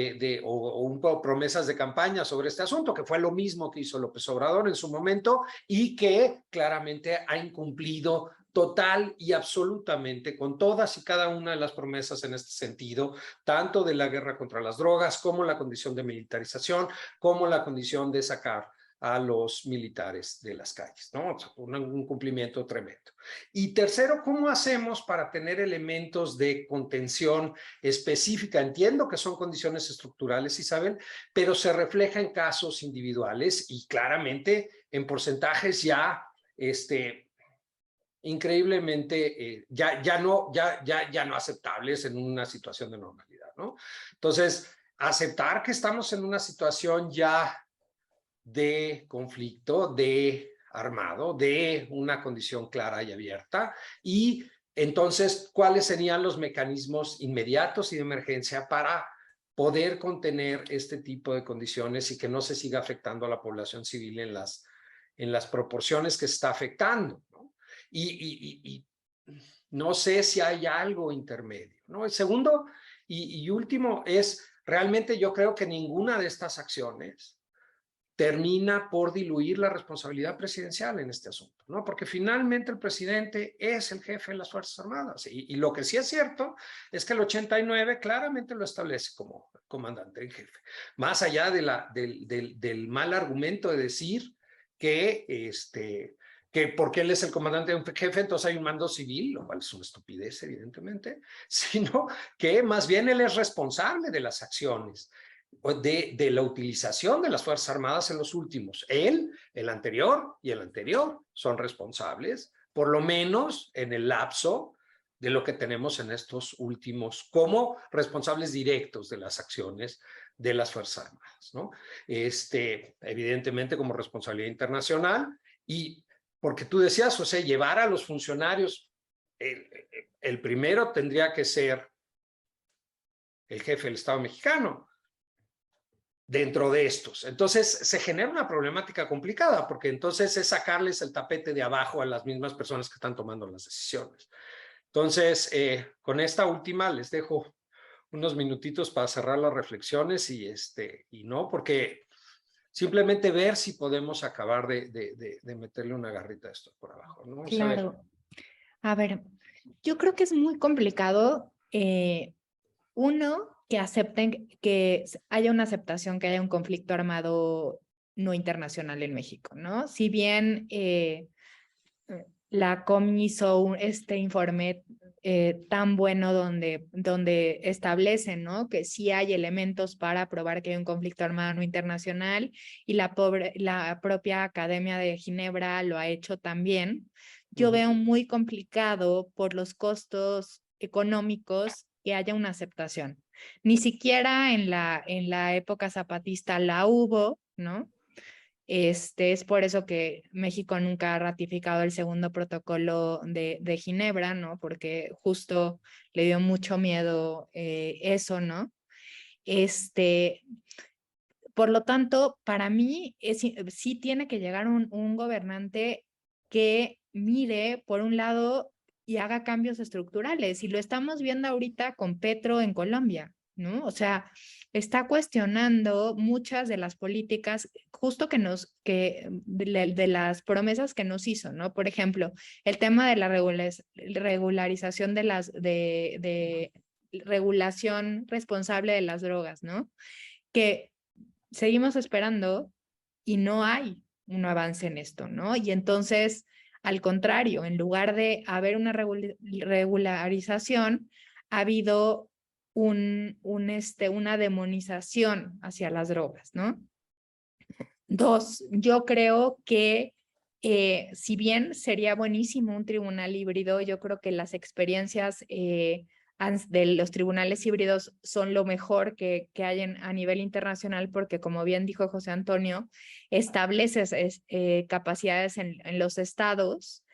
o promesas de campaña sobre este asunto, que fue lo mismo que hizo López Obrador en su momento y que claramente ha incumplido total y absolutamente con todas y cada una de las promesas en este sentido, tanto de la guerra contra las drogas como la condición de militarización, como la condición de sacar a los militares de las calles, ¿no? O sea, un cumplimiento tremendo. Y tercero, ¿cómo hacemos para tener elementos de contención específica? Entiendo que son condiciones estructurales, Isabel, pero se refleja en casos individuales y claramente en porcentajes ya, increíblemente ya no aceptables en una situación de normalidad, ¿no? Entonces, aceptar que estamos en una situación ya de conflicto, de armado, de una condición clara y abierta, y entonces, ¿cuáles serían los mecanismos inmediatos y de emergencia para poder contener este tipo de condiciones y que no se siga afectando a la población civil en las proporciones que se está afectando, ¿no? Y no sé si hay algo intermedio, ¿no? El segundo y último es, realmente yo creo que ninguna de estas acciones termina por diluir la responsabilidad presidencial en este asunto, ¿no? Porque finalmente el presidente es el jefe de las Fuerzas Armadas y lo que sí es cierto es que el 89 claramente lo establece como comandante en jefe, más allá del mal argumento de decir que porque él es el comandante en jefe, entonces hay un mando civil, lo cual es una estupidez, evidentemente, sino que más bien él es responsable de las acciones de la utilización de las Fuerzas Armadas en los últimos. Él, el anterior y el anterior son responsables, por lo menos en el lapso de lo que tenemos en estos últimos, como responsables directos de las acciones de las Fuerzas Armadas, ¿no? Evidentemente como responsabilidad internacional y porque tú decías, o sea, llevar a los funcionarios, el primero tendría que ser el jefe del Estado mexicano, dentro de estos. Entonces se genera una problemática complicada porque entonces es sacarles el tapete de abajo a las mismas personas que están tomando las decisiones. Entonces, con esta última les dejo unos minutitos para cerrar las reflexiones y no, porque simplemente ver si podemos acabar de meterle una garrita a esto por abajo, ¿no? Claro. A ver, yo creo que es muy complicado. Uno, que acepten que haya una aceptación que haya un conflicto armado no internacional en México, ¿no? Si bien la COM hizo este informe tan bueno donde establecen, ¿no?, que sí hay elementos para probar que hay un conflicto armado no internacional y la propia Academia de Ginebra lo ha hecho también. Yo veo muy complicado por los costos económicos que haya una aceptación. Ni siquiera en la época zapatista la hubo, ¿no? Es por eso que México nunca ha ratificado el segundo protocolo de Ginebra, ¿no? Porque justo le dio mucho miedo eso, ¿no? Por lo tanto, para mí sí tiene que llegar un gobernante que mire, por un lado, y haga cambios estructurales. Y lo estamos viendo ahorita con Petro en Colombia, ¿no? O sea, está cuestionando muchas de las políticas justo de las promesas que nos hizo, ¿no? Por ejemplo, el tema de la regularización de regulación responsable de las drogas, ¿no? Que seguimos esperando y no hay un avance en esto, ¿no? Y entonces, al contrario, en lugar de haber una regularización, ha habido una demonización hacia las drogas, ¿no? Dos, yo creo que si bien sería buenísimo un tribunal híbrido, yo creo que las experiencias de los tribunales híbridos son lo mejor que hay a nivel internacional porque, como bien dijo José Antonio, estableces capacidades en los estados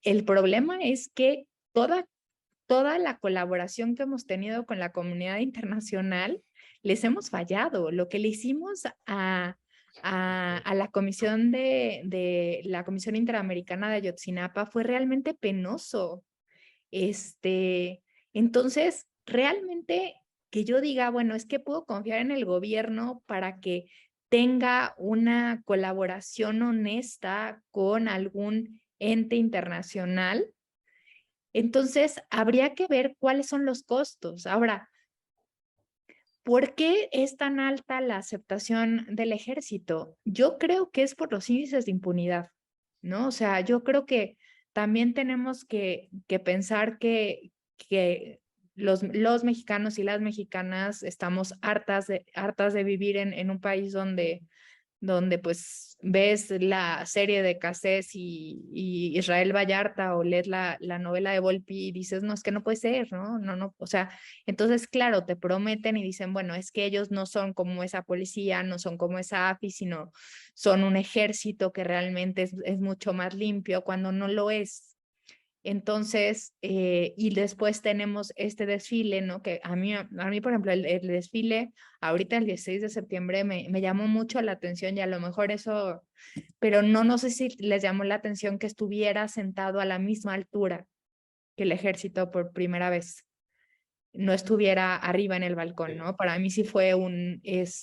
El problema es que toda la colaboración que hemos tenido con la comunidad internacional, les hemos fallado. Lo que le hicimos a la comisión de la Comisión Interamericana de Ayotzinapa fue realmente penoso. Entonces, realmente que yo diga, bueno, es que puedo confiar en el gobierno para que tenga una colaboración honesta con algún ente internacional. Entonces, habría que ver cuáles son los costos. Ahora, ¿por qué es tan alta la aceptación del ejército? Yo creo que es por los índices de impunidad, ¿no? O sea, yo creo que también tenemos que pensar que los mexicanos y las mexicanas estamos hartas de vivir en un país donde pues ves la serie de Cassés y Israel Vallarta o lees la novela de Volpi y dices, no, es que no puede ser, ¿no? No, o sea, entonces, claro, te prometen y dicen, bueno, es que ellos no son como esa policía, no son como esa AFI, sino son un ejército que realmente es mucho más limpio cuando no lo es. Entonces, y después tenemos este desfile, ¿no? Que a mí por ejemplo, el desfile ahorita el 16 de septiembre me llamó mucho la atención y a lo mejor eso, pero no sé si les llamó la atención que estuviera sentado a la misma altura que el ejército por primera vez, no estuviera arriba en el balcón, ¿no? Para mí sí fue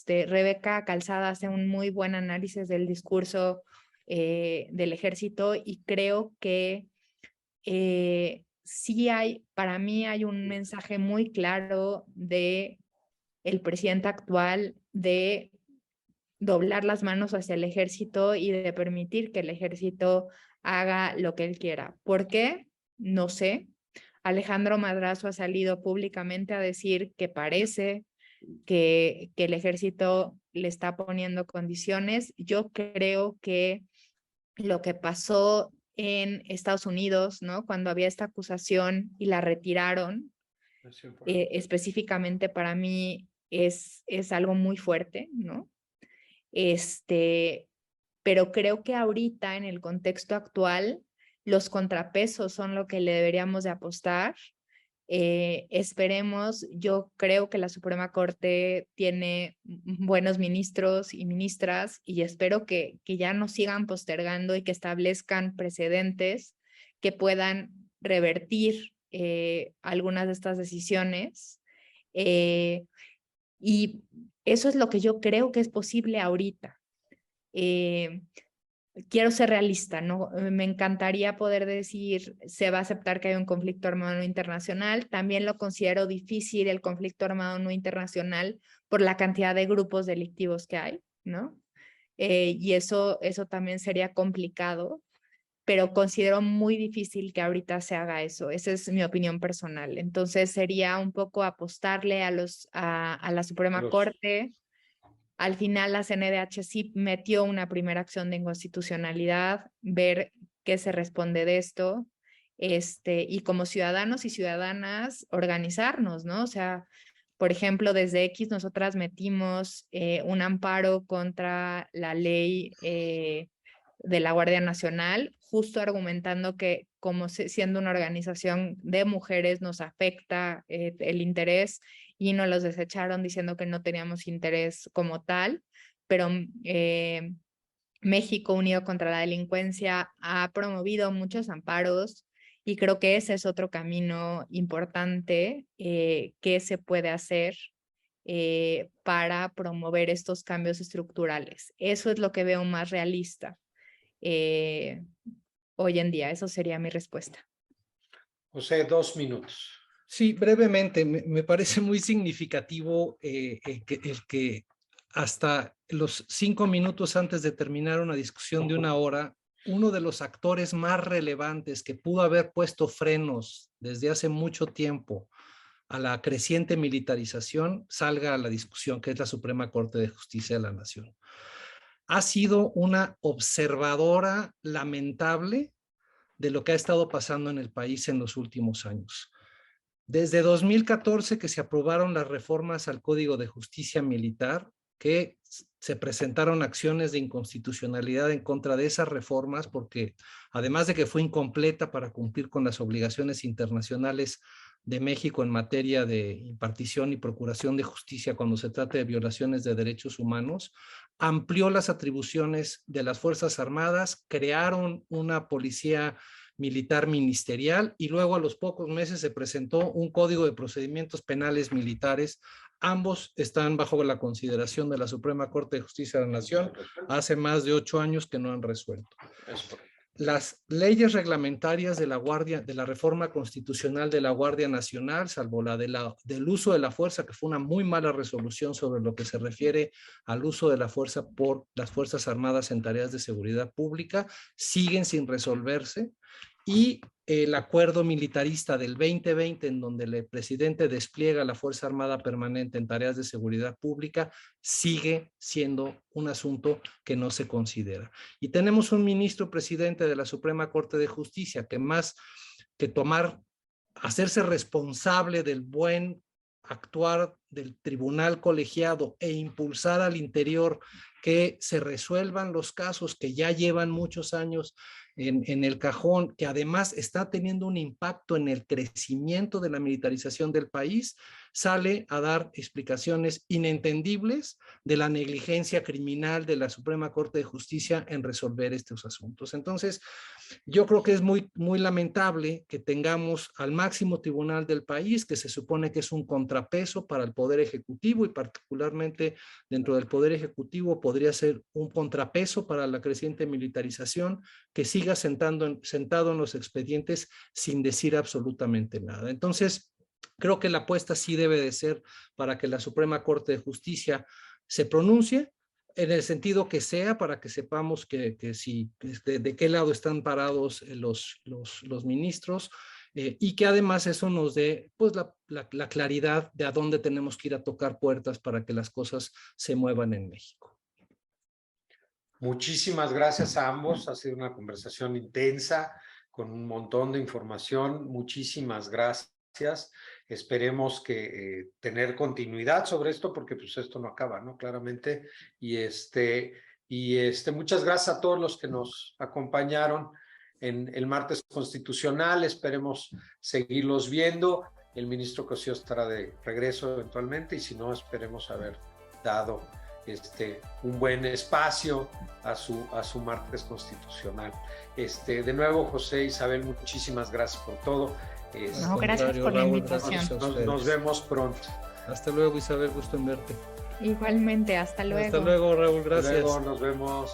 Rebeca Calzada hace un muy buen análisis del discurso del ejército y creo que sí para mí hay un mensaje muy claro de el presidente actual de doblar las manos hacia el ejército y de permitir que el ejército haga lo que él quiera. ¿Por qué? No sé. Alejandro Madrazo ha salido públicamente a decir que parece que el ejército le está poniendo condiciones. Yo creo que lo que pasó en Estados Unidos, ¿no? Cuando había esta acusación y la retiraron, específicamente para mí es algo muy fuerte, ¿no? Pero creo que ahorita en el contexto actual, los contrapesos son lo que le deberíamos de apostar. Esperemos, yo creo que la Suprema Corte tiene buenos ministros y ministras y espero que ya no sigan postergando y que establezcan precedentes que puedan revertir algunas de estas decisiones. Y eso es lo que yo creo que es posible ahorita. Quiero ser realista, ¿no? Me encantaría poder decir, se va a aceptar que hay un conflicto armado no internacional. También lo considero difícil el conflicto armado no internacional por la cantidad de grupos delictivos que hay, ¿no? Y eso también sería complicado, pero considero muy difícil que ahorita se haga eso. Esa es mi opinión personal. Entonces sería un poco apostarle a la Suprema Corte. Al final la CNDH sí metió una primera acción de inconstitucionalidad, ver qué se responde de esto, y como ciudadanos y ciudadanas organizarnos, ¿no? O sea, por ejemplo, desde X nosotras metimos un amparo contra la ley de la Guardia Nacional, justo argumentando que como siendo una organización de mujeres nos afecta el interés y nos los desecharon diciendo que no teníamos interés como tal, pero México Unido contra la Delincuencia ha promovido muchos amparos y creo que ese es otro camino importante que se puede hacer para promover estos cambios estructurales. Eso es lo que veo más realista hoy en día. Eso sería mi respuesta. José, 2 minutos. Sí, brevemente, me parece muy significativo el que hasta los 5 minutos antes de terminar una discusión de 1 hora, uno de los actores más relevantes que pudo haber puesto frenos desde hace mucho tiempo a la creciente militarización salga a la discusión, que es la Suprema Corte de Justicia de la Nación. Ha sido una observadora lamentable de lo que ha estado pasando en el país en los últimos años. Desde 2014 que se aprobaron las reformas al Código de Justicia Militar, que se presentaron acciones de inconstitucionalidad en contra de esas reformas, porque además de que fue incompleta para cumplir con las obligaciones internacionales de México en materia de impartición y procuración de justicia cuando se trata de violaciones de derechos humanos, amplió las atribuciones de las Fuerzas Armadas, crearon una policía militar ministerial y luego a los pocos meses se presentó un código de procedimientos penales militares. Ambos están bajo la consideración de la Suprema Corte de Justicia de la Nación hace más de 8 años que no han resuelto. Las leyes reglamentarias de la reforma constitucional de la Guardia Nacional, salvo la del uso de la fuerza, que fue una muy mala resolución sobre lo que se refiere al uso de la fuerza por las Fuerzas Armadas en tareas de seguridad pública, siguen sin resolverse. Y el acuerdo militarista del 2020, en donde el presidente despliega la Fuerza Armada Permanente en tareas de seguridad pública, sigue siendo un asunto que no se considera. Y tenemos un ministro presidente de la Suprema Corte de Justicia que más que hacerse responsable del buen actuar del tribunal colegiado e impulsar al interior que se resuelvan los casos que ya llevan muchos años en el cajón, que además está teniendo un impacto en el crecimiento de la militarización del país, sale a dar explicaciones inentendibles de la negligencia criminal de la Suprema Corte de Justicia en resolver estos asuntos. Entonces, yo creo que es muy, muy lamentable que tengamos al máximo tribunal del país, que se supone que es un contrapeso para el Poder Ejecutivo y particularmente dentro del Poder Ejecutivo podría ser un contrapeso para la creciente militarización, que siga sentado en los expedientes sin decir absolutamente nada. Entonces, creo que la apuesta sí debe de ser para que la Suprema Corte de Justicia se pronuncie en el sentido que sea, para que sepamos que sí, de qué lado están parados los ministros, y que además eso nos dé pues, la claridad de a dónde tenemos que ir a tocar puertas para que las cosas se muevan en México. Muchísimas gracias a ambos. Ha sido una conversación intensa con un montón de información. Muchísimas gracias. Esperemos que tener continuidad sobre esto, porque pues esto no acaba, ¿no? Claramente. Y muchas gracias a todos los que nos acompañaron en el martes constitucional. Esperemos seguirlos viendo. El ministro Cosío estará de regreso eventualmente, y si no, esperemos haber dado un buen espacio a su martes constitucional. De nuevo, José, Isabel, muchísimas gracias por todo. No, gracias por la invitación. Nos vemos pronto. Hasta luego, Isabel, gusto en verte. Igualmente, hasta luego. Hasta luego, Raúl, gracias. Hasta luego, nos vemos.